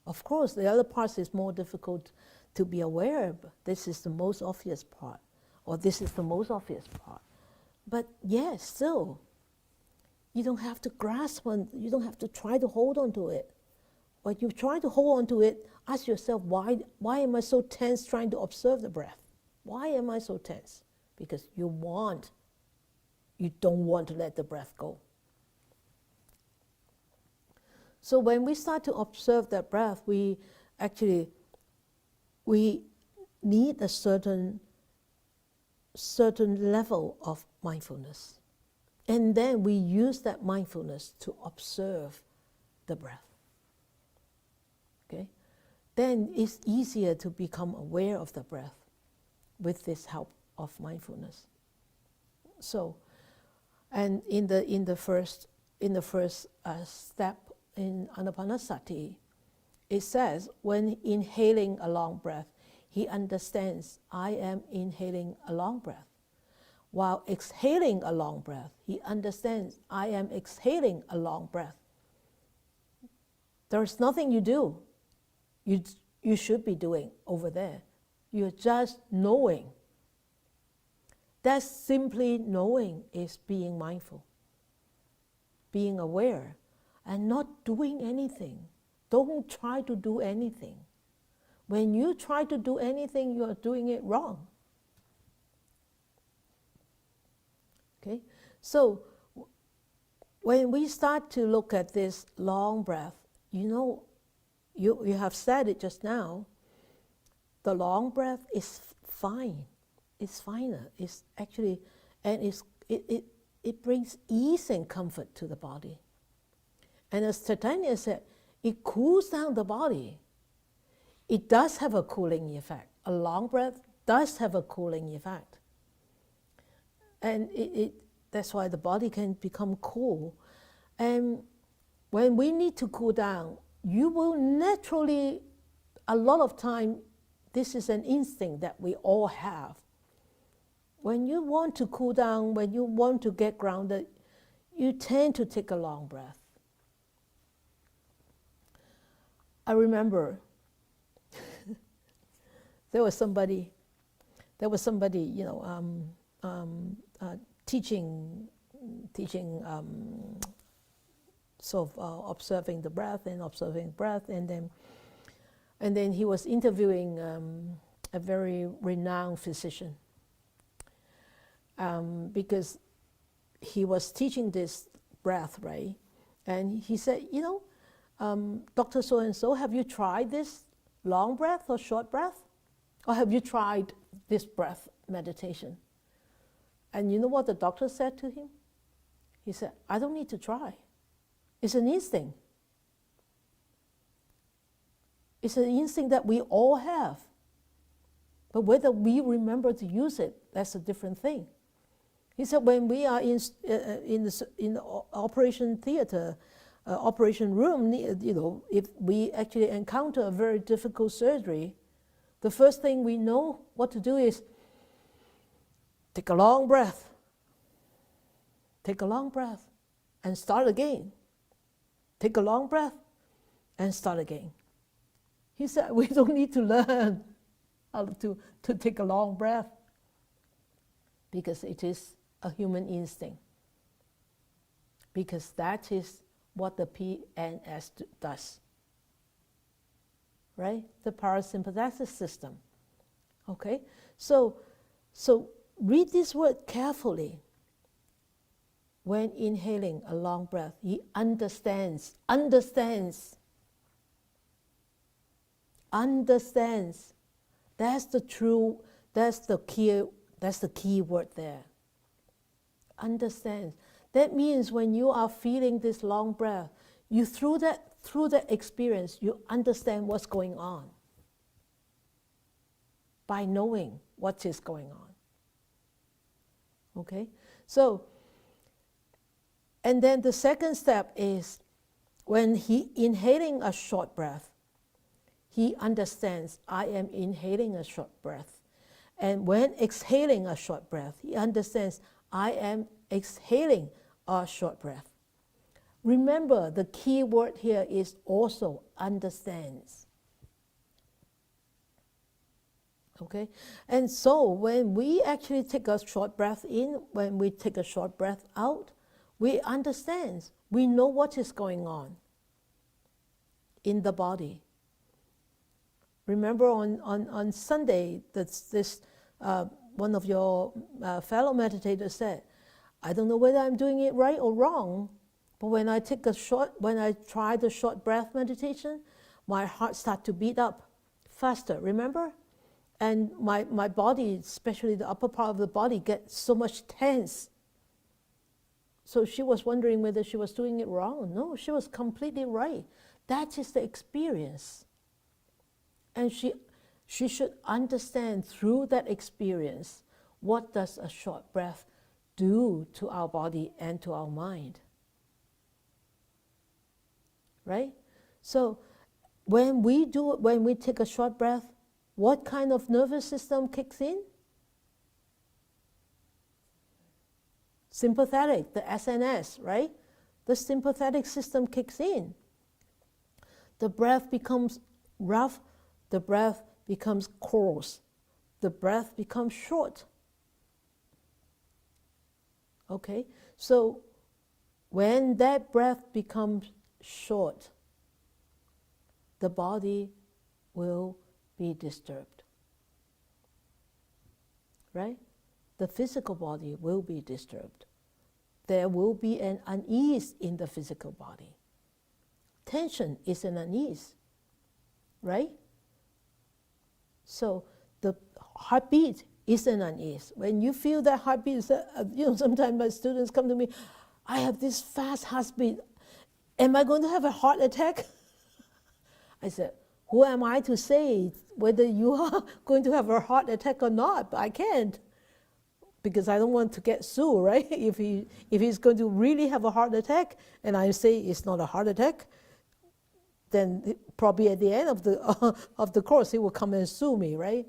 Of course, the other parts is more difficult to be aware of. This is the most obvious part, or this is the most obvious part. But yes, still, you don't have to grasp on, you don't have to try to hold on to it. When you try to hold on to it, ask yourself, why am I so tense trying to observe the breath? Why am I so tense? Because you don't want to let the breath go. So when we start to observe that breath, we need a certain level of mindfulness. And then we use that mindfulness to observe the breath. Okay? Then it's easier to become aware of the breath with this help of mindfulness. So, and in the first step in Anapanasati, it says, when inhaling a long breath, he understands, I am inhaling a long breath. While exhaling a long breath, he understands, I am exhaling a long breath. There's nothing you do. You should be doing over there. You're just knowing. That simply knowing is being mindful, being aware, and not doing anything. Don't try to do anything. When you try to do anything, you are doing it wrong. Okay? So when we start to look at this long breath, you have said it just now, the long breath is fine. It's finer. It's actually, and it brings ease and comfort to the body. And as Chaitanya said, it cools down the body. It does have a cooling effect. A long breath does have a cooling effect. And that's why the body can become cool. And when we need to cool down, you will naturally, a lot of time, this is an instinct that we all have. When you want to cool down, when you want to get grounded, you tend to take a long breath. I remember there was somebody, teaching, sort of observing the breath, and then he was interviewing a very renowned physician, because he was teaching this breath, right? And he said, Dr. So-and-so, have you tried this long breath or short breath? Or have you tried this breath meditation? And you know what the doctor said to him? He said, I don't need to try. It's an instinct. It's an instinct that we all have. But whether we remember to use it, that's a different thing. He said, when we are in the operation theater, operation room, if we actually encounter a very difficult surgery, the first thing we know what to do is take a long breath. Take a long breath and start again. Take a long breath and start again. He said, we don't need to learn how to take a long breath, because it is a human instinct. Because that is what the PNS does. Right? The parasympathetic system. Okay? So read this word carefully. When inhaling a long breath, he understands. That's the key word there. Understands. That means when you are feeling this long breath, you through that experience, you understand what's going on by knowing what is going on. Okay? So, and then the second step is when he inhaling a short breath, he understands, I am inhaling a short breath. And when exhaling a short breath, he understands, I am exhaling a short breath. Remember, the key word here is also understands. Okay? And so when we actually take a short breath in, when we take a short breath out, we understand. We know what is going on in the body. Remember on Sunday, one of your fellow meditators said, I don't know whether I'm doing it right or wrong, but when I try the short breath meditation, my heart starts to beat up faster, remember? And my body, especially the upper part of the body, gets so much tense. So she was wondering whether she was doing it wrong. No, she was completely right. That is the experience. And she should understand through that experience, what does a short breath do to our body and to our mind? Right? So when we take a short breath, what kind of nervous system kicks in? Sympathetic, the SNS, right? The sympathetic system kicks in. The breath becomes rough, the breath becomes coarse, the breath becomes short. Okay, so when that breath becomes short, the body will be disturbed. Right? The physical body will be disturbed. There will be an unease in the physical body. Tension is an unease, right? So the heartbeat is an unease. When you feel that heartbeat, sometimes my students come to me, I have this fast heartbeat. Am I going to have a heart attack? I said, who am I to say whether you are going to have a heart attack or not? But I can't. because I don't want to get sued, right? If he's going to really have a heart attack, and I say it's not a heart attack, then probably at the end of the of the course he will come and sue me, right?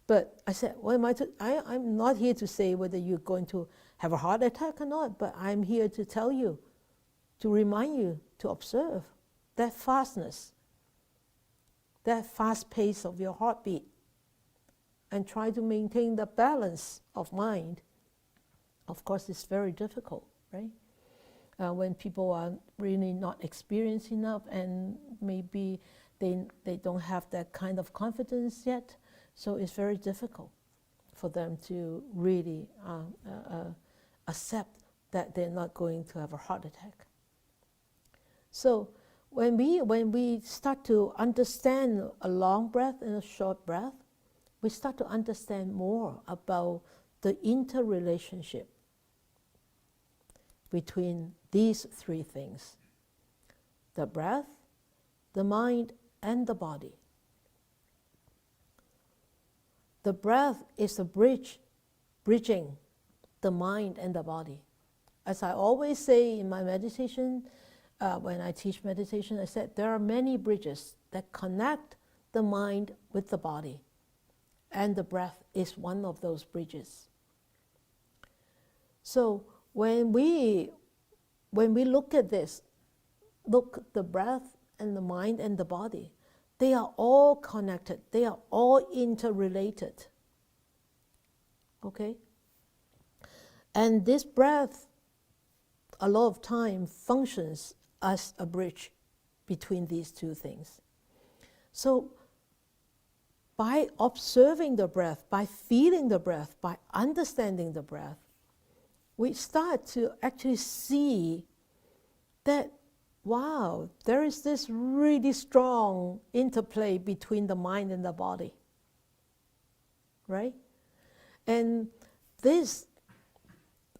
But I said, well, I'm not here to say whether you're going to have a heart attack or not, but I'm here to tell you, to remind you to observe that fastness, that fast pace of your heartbeat, and try to maintain the balance of mind. Of course, it's very difficult, right? When people are really not experienced enough, and maybe they don't have that kind of confidence yet, so it's very difficult for them to really accept that they're not going to have a heart attack. So when we start to understand a long breath and a short breath, we start to understand more about the interrelationship between these three things: the breath, the mind, and the body. The breath is a bridge, bridging the mind and the body. As I always say in my meditation, when I teach meditation, I said there are many bridges that connect the mind with the body, and the breath is one of those bridges. So when we look at this, look the breath and the mind and the body, they are all connected. They are all interrelated. Okay? And this breath, a lot of time, functions as a bridge between these two things. So by observing the breath, by feeling the breath, by understanding the breath, we start to actually see that, wow, there is this really strong interplay between the mind and the body, right? And this,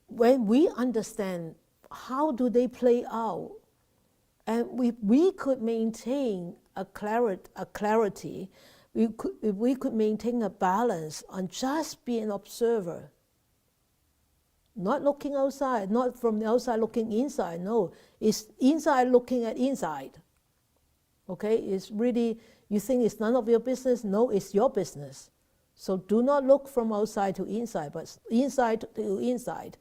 when we understand how do they play out, and we could maintain a clarity, we could maintain a balance on just being an observer, not looking outside, not from the outside looking inside. No, it's inside looking at inside. Okay, it's really, you think it's none of your business? No, it's your business. So do not look from outside to inside, but inside to inside.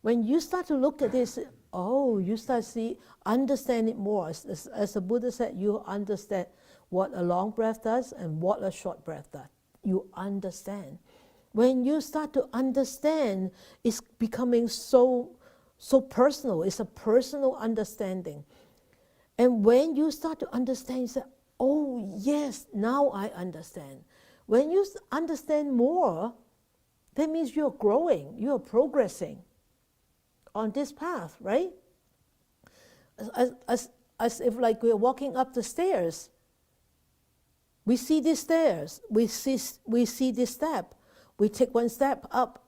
When you start to look at this, oh, you start to understand it more. As the Buddha said, you understand what a long breath does and what a short breath does. You understand. When you start to understand, it's becoming so personal. It's a personal understanding. And when you start to understand, you say, oh yes, now I understand. When you understand more, that means you're growing, you're progressing on this path, right? As if like we're walking up the stairs. We see these stairs, we see this step. We take one step up.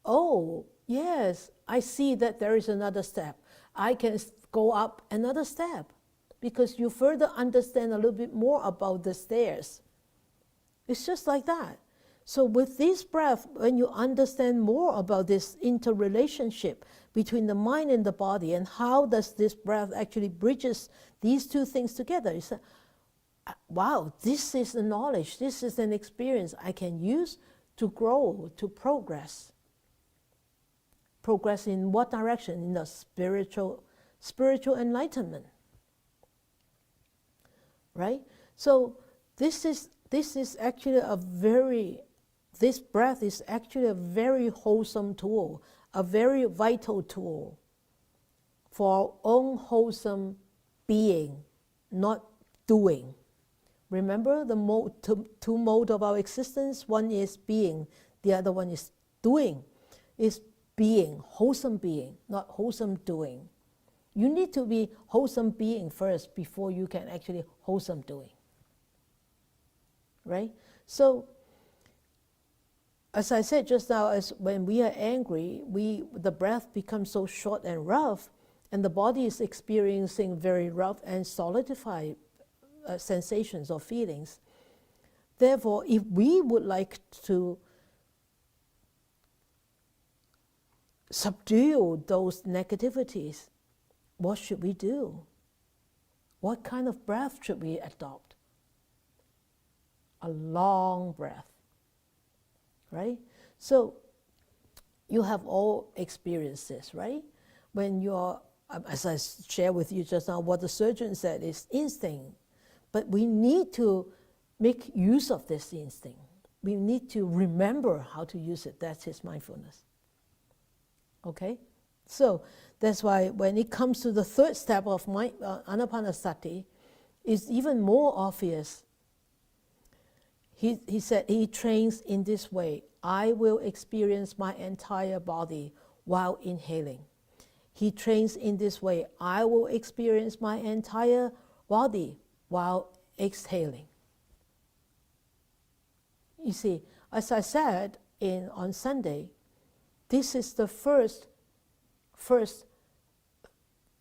Oh, yes, I see that there is another step. I can go up another step because you further understand a little bit more about the stairs. It's just like that. So with this breath, when you understand more about this interrelationship between the mind and the body, and how does this breath actually bridges these two things together, you say, wow, this is a knowledge, this is an experience I can use to grow, to progress. Progress in what direction? In the spiritual enlightenment. Right? So this breath is actually a very wholesome tool, a very vital tool for our own wholesome being, not doing. Remember the two modes of our existence? One is being, the other one is doing. It's being, wholesome being, not wholesome doing. You need to be wholesome being first before you can actually wholesome doing. Right? So, as I said just now, as when we are angry, the breath becomes so short and rough, and the body is experiencing very rough and solidified sensations or feelings. Therefore, if we would like to subdue those negativities, what should we do? What kind of breath should we adopt? A long breath, right? So you have all experienced this, right? When you're, as I shared with you just now, what the surgeon said is instinct. But we need to make use of this instinct. We need to remember how to use it. That's his mindfulness. Okay? So that's why when it comes to the third step of Anapanasati, it's even more obvious. He said he trains in this way. I will experience my entire body while inhaling. He trains in this way. I will experience my entire body while exhaling. You see, as I said on Sunday, this is the first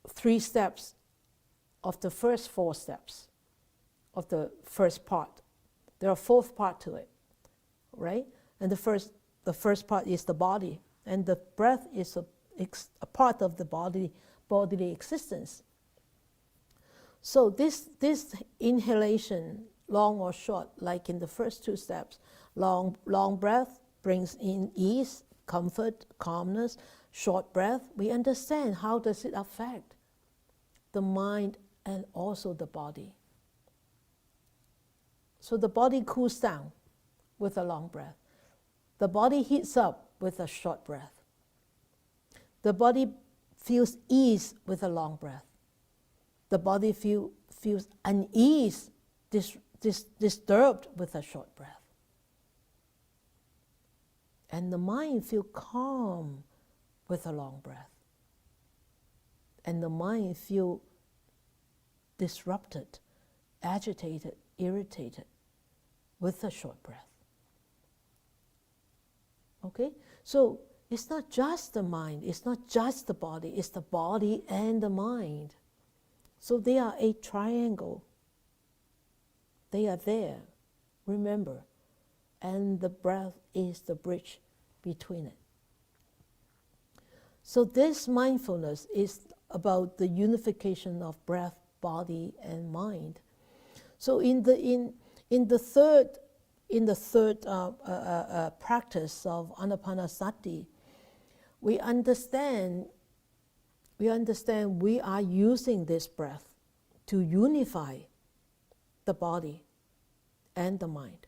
3 steps of the first 4 steps of the first part. There are 4th part to it, right? And the first part is the body, and the breath is a part of the bodily existence. So this inhalation, long or short, like in the first 2 steps, long breath brings in ease, comfort, calmness. Short breath, we understand how does it affect the mind and also the body. So the body cools down with a long breath. The body heats up with a short breath. The body feels ease with a long breath. The body feels unease, disturbed with a short breath. And the mind feels calm with a long breath. And the mind feels disrupted, agitated, irritated with a short breath. Okay? So it's not just the mind, it's not just the body, it's the body and the mind. So they are a triangle. They are there, remember. And the breath is the bridge between it. So this mindfulness is about the unification of breath, body, and mind. So in the third practice of Anapanasati, we understand we are using this breath to unify the body and the mind.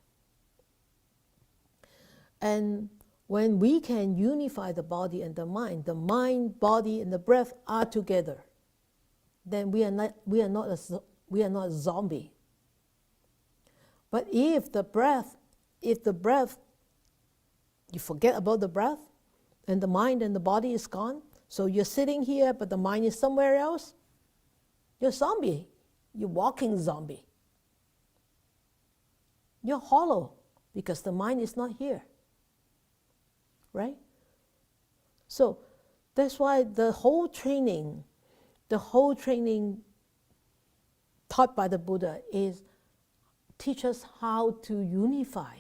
And when we can unify the body and the mind, body, and the breath are together, then we are not a zombie. But if the breath, you forget about the breath, and the mind and the body is gone, so you're sitting here, but the mind is somewhere else, you're a zombie. You're walking zombie. You're hollow because the mind is not here. Right? So that's why the whole training taught by the Buddha is teach us how to unify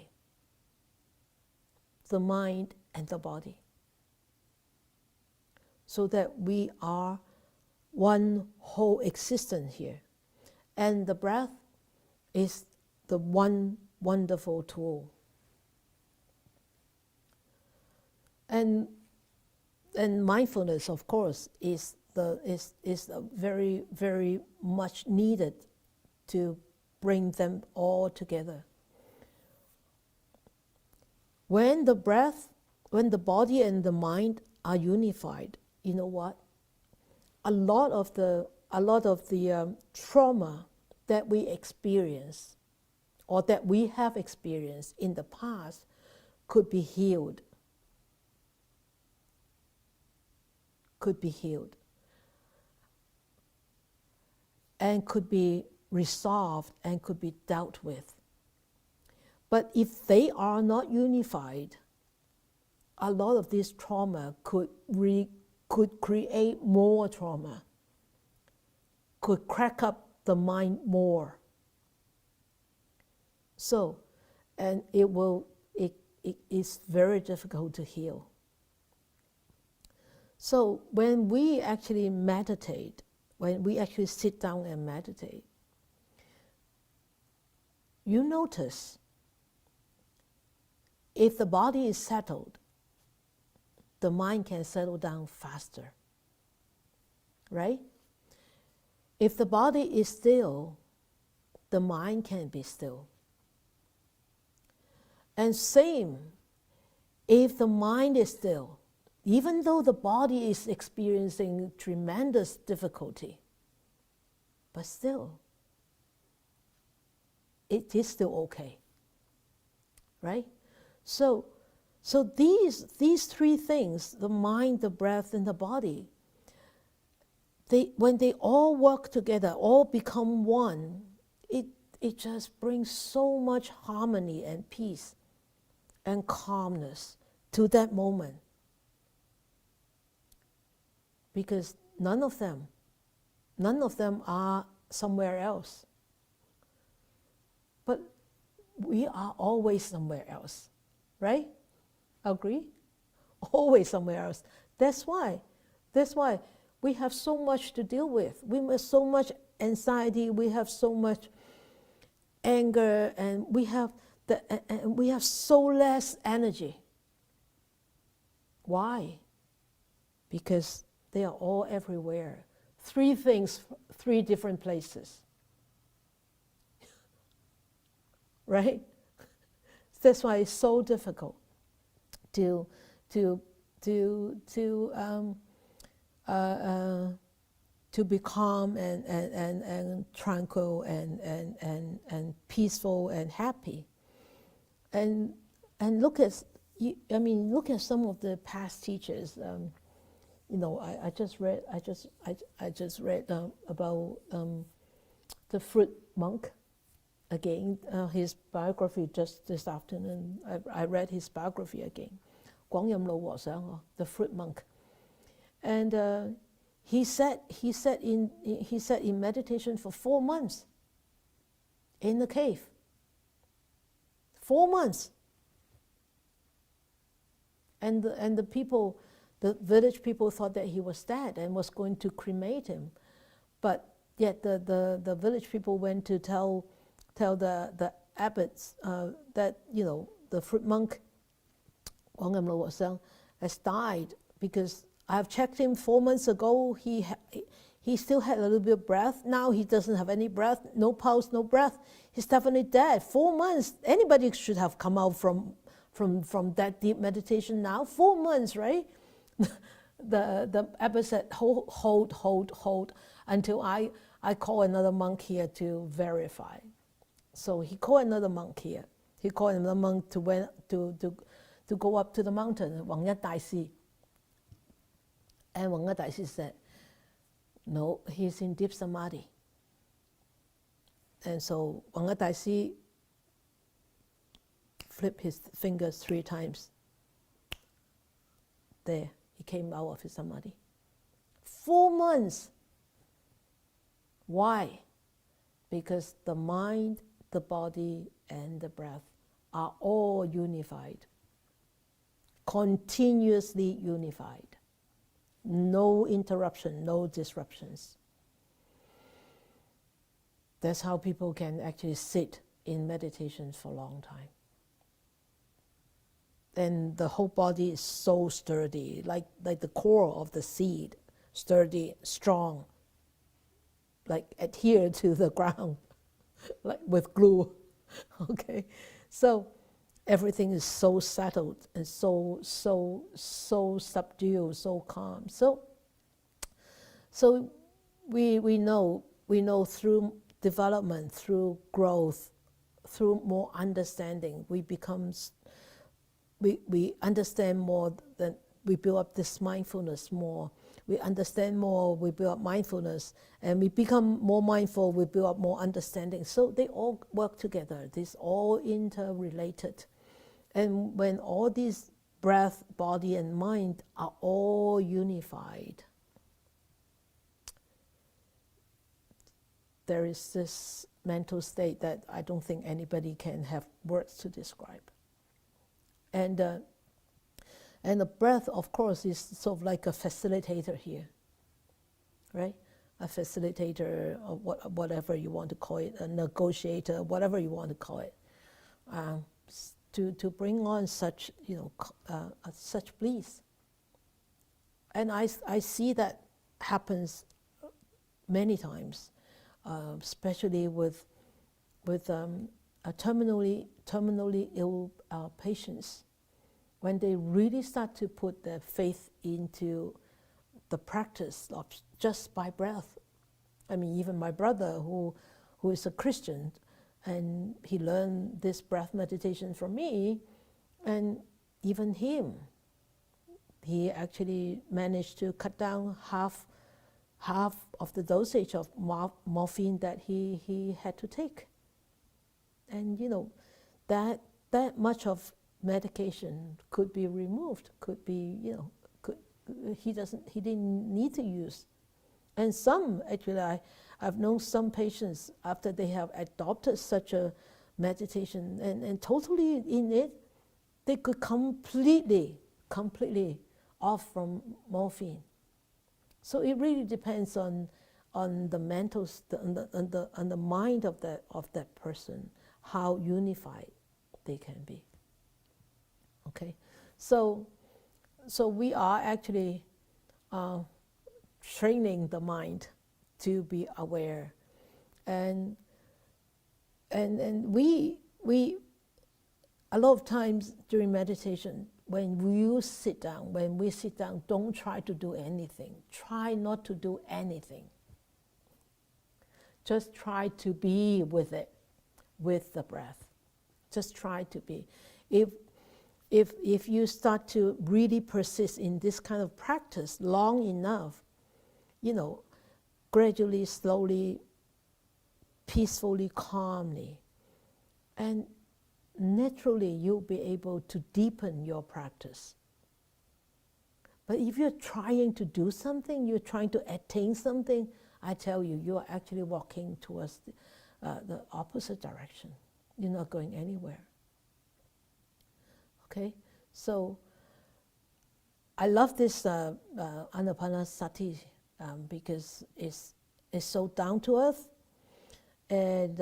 the mind and the body so that we are one whole existence here. And the breath is the one wonderful tool. And mindfulness, of course, is very, very much needed to bring them all together. When the body and the mind are unified, you know what? A lot of the trauma that we experience or that we have experienced in the past could be healed. And could be resolved and could be dealt with. But if they are not unified, a lot of this trauma could create more trauma, could crack up the mind more. So, and it is very difficult to heal. So when we actually meditate, when we actually sit down and meditate, you notice if the body is settled, the mind can settle down faster, right? If the body is still, the mind can be still. And same, if the mind is still, even though the body is experiencing tremendous difficulty, but still, it is still okay, right? So these three things, the mind, the breath, and the body, when they all work together, all become one, it just brings so much harmony and peace and calmness to that moment. Because none of them are somewhere else. But we are always somewhere else, right? Agree? Always somewhere else. That's why we have so much to deal with. We have so much anxiety, we have so much anger, and we have so less energy. Why? Because they are all everywhere. Three things, three different places. Right? That's why it's so difficult to be calm and tranquil and peaceful and happy. And look at some of the past teachers. I just read about the fruit monk. Again, his biography just this afternoon. I read his biography again. Guangyam Lo Huasang, the fruit monk, and he sat in meditation for 4 months in the cave. 4 months, and the village people thought that he was dead and was going to cremate him, but yet the village people went to tell the abbots that the fruit monk Guangyam Lo Huasang has died, because I've checked him 4 months ago. He still had a little bit of breath. Now he doesn't have any breath, no pulse, no breath. He's definitely dead. 4 months. Anybody should have come out from that deep meditation now. 4 months, right? The abbot said, hold, until I call another monk here to verify. So he called another monk here. He called another monk to go up to the mountain, Wang Yat Dai Si. And Wang Yat Dai Si said, no, he's in deep samadhi. And so Wang Yat Dai Si flipped his fingers 3 times. There, he came out of his samadhi. 4 months. Why? Because the mind, the body, and the breath are all unified, continuously unified. No interruption, no disruptions. That's how people can actually sit in meditation for a long time. And the whole body is so sturdy, like the core of the seed, sturdy, strong, like adhere to the ground, like with glue. Okay, so everything is so settled and so subdued, so calm. So we know through development, through growth, through more understanding, we understand more, than we build up this mindfulness more. We understand more, we build up mindfulness, and we become more mindful, we build up more understanding. So they all work together. This all interrelated. And when all these breath, body, and mind are all unified, there is this mental state that I don't think anybody can have words to describe. And And the breath, of course, is sort of like a facilitator here, right? A facilitator, or whatever you want to call it, a negotiator, whatever you want to call it, to bring on such, such bliss. And I see that happens many times, especially with terminally ill patients, when they really start to put their faith into the practice of just by breath. I mean, even my brother, who is a Christian, and he learned this breath meditation from me, and even him, he actually managed to cut down half of the dosage of morphine that he had to take. And that much of medication could be removed, could be, he didn't need to use. And some, actually, I've known some patients, after they have adopted such a meditation and totally in it, they could completely off from morphine. So it really depends on the mental, on the mind of that person, how unified they can be. Okay, so we are actually training the mind to be aware, and we a lot of times during meditation, when we sit down, don't try to do anything. Try not to do anything. Just try to be with it, with the breath. Just try to be. If you start to really persist in this kind of practice long enough, gradually, slowly, peacefully, calmly, and naturally you'll be able to deepen your practice. But if you're trying to do something, you're trying to attain something, I tell you, you are actually walking towards the opposite direction. You're not going anywhere. Okay, so I love this Anapanasati because it's so down to earth, and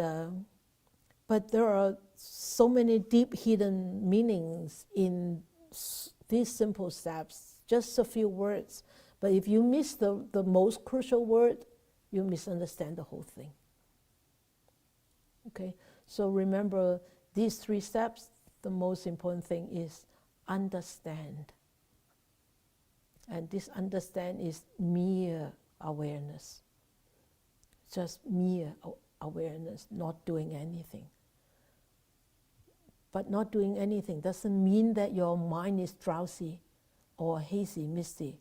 but there are so many deep hidden meanings in these simple steps. Just a few words, but if you miss the most crucial word, you misunderstand the whole thing. Okay, so remember these 3 steps. The most important thing is understand. And this understand is mere awareness. Just mere awareness, not doing anything. But not doing anything doesn't mean that your mind is drowsy or hazy, misty.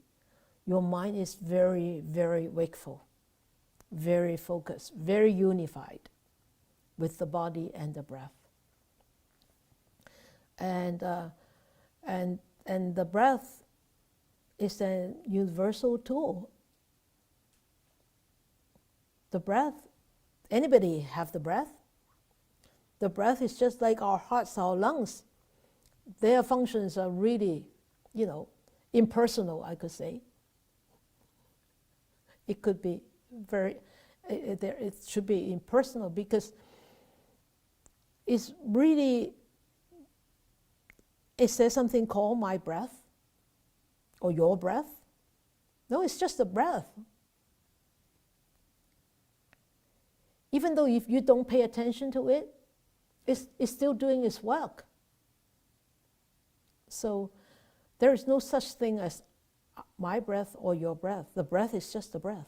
Your mind is very, very wakeful, very focused, very unified with the body and the breath. And the breath is a universal tool. The breath, anybody have the breath? The breath is just like our hearts, our lungs. Their functions are really, impersonal, I could say. It could be it should be impersonal because it's really, is there something called my breath or your breath? No, it's just a breath. Even though if you don't pay attention to it, it's still doing its work. So there is no such thing as my breath or your breath. The breath is just a breath.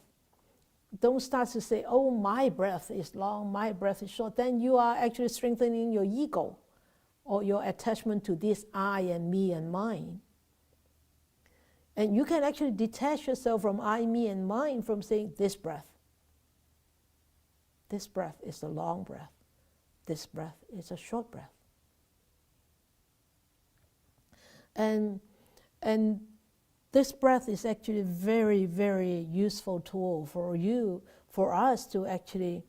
Don't start to say, oh, my breath is long, my breath is short. Then you are actually strengthening your ego or your attachment to this I and me and mine. And you can actually detach yourself from I, me, and mine from saying this breath. This breath is a long breath. This breath is a short breath. And this breath is actually a very, very useful tool for you, for us to actually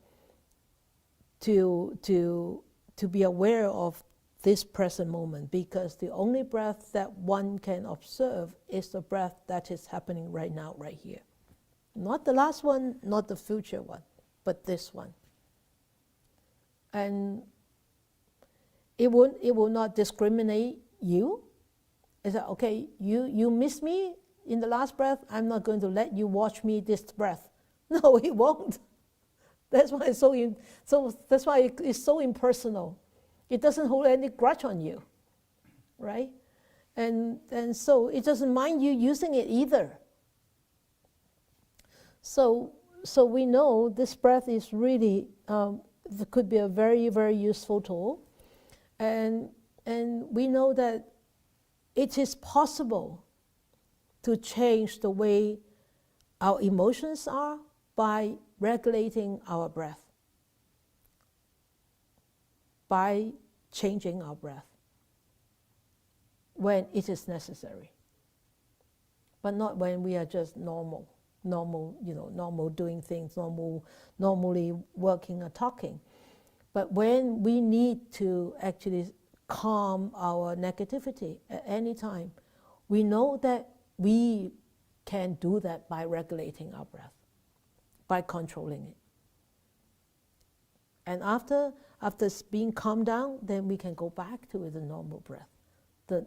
to be aware of this present moment, because the only breath that one can observe is the breath that is happening right now, right here. Not the last one, not the future one, but this one. And it will not discriminate you. It's like, okay, you miss me in the last breath, I'm not going to let you watch me this breath. No, it won't. That's why it's that's why it's so impersonal. It doesn't hold any grudge on you, right? And so it doesn't mind you using it either. So we know this breath is really it could be a very, very useful tool, and we know that it is possible to change the way our emotions are by regulating our breath, by changing our breath when it is necessary, but not when we are just normal, doing things, normally working or talking. But when we need to actually calm our negativity at any time, we know that we can do that by regulating our breath, by controlling it. And after being calmed down, then we can go back to the normal breath, the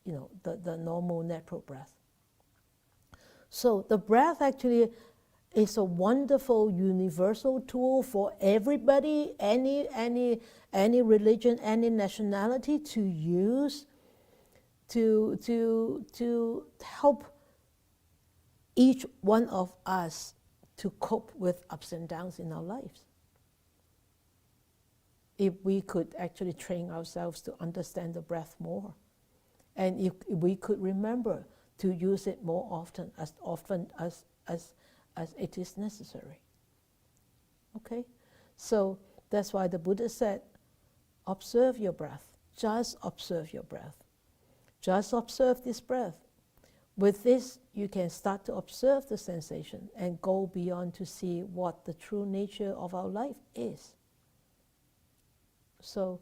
normal natural breath. So the breath actually is a wonderful universal tool for everybody, any religion, any nationality to use to help each one of us to cope with ups and downs in our lives. If we could actually train ourselves to understand the breath more, and if we could remember to use it more often as it is necessary. Okay? So that's why the Buddha said, observe your breath. Just observe your breath. Just observe this breath. With this, you can start to observe the sensation and go beyond to see what the true nature of our life is. So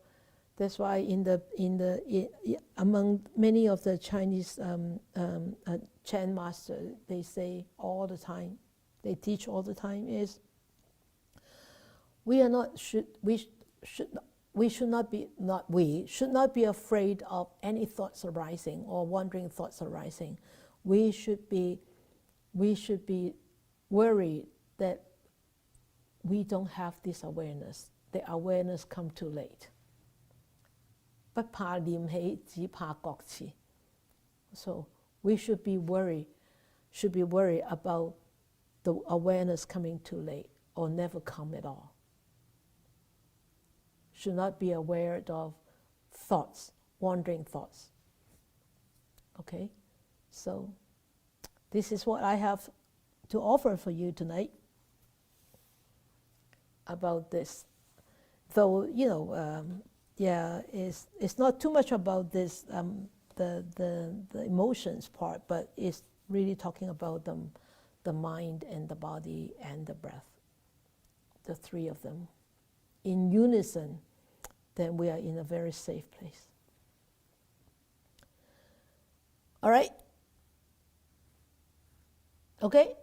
that's why among many of the Chinese Chan masters, they say all the time, they teach all the time is, we should not be afraid of any thoughts arising or wandering thoughts arising. We should be worried that we don't have this awareness. The awareness come too late. So we should be worried about the awareness coming too late or never come at all. Should not be aware of thoughts, wandering thoughts. Okay? So this is what I have to offer for you tonight about this. Though, it's not too much about this, the emotions part, but it's really talking about the mind and the body and the breath, the three of them. In unison, then we are in a very safe place. All right? Okay?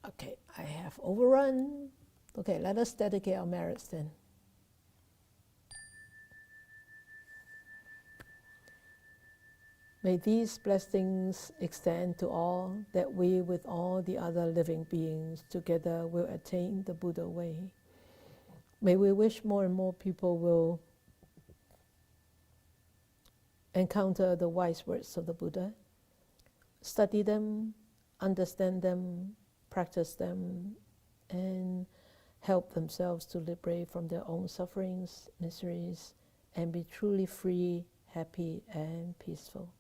Okay, I have overrun. Okay, let us dedicate our merits then. May these blessings extend to all, that we with all the other living beings together will attain the Buddha way. May we wish more and more people will encounter the wise words of the Buddha, study them, understand them, practice them, and help themselves to liberate from their own sufferings, miseries, and be truly free, happy, and peaceful.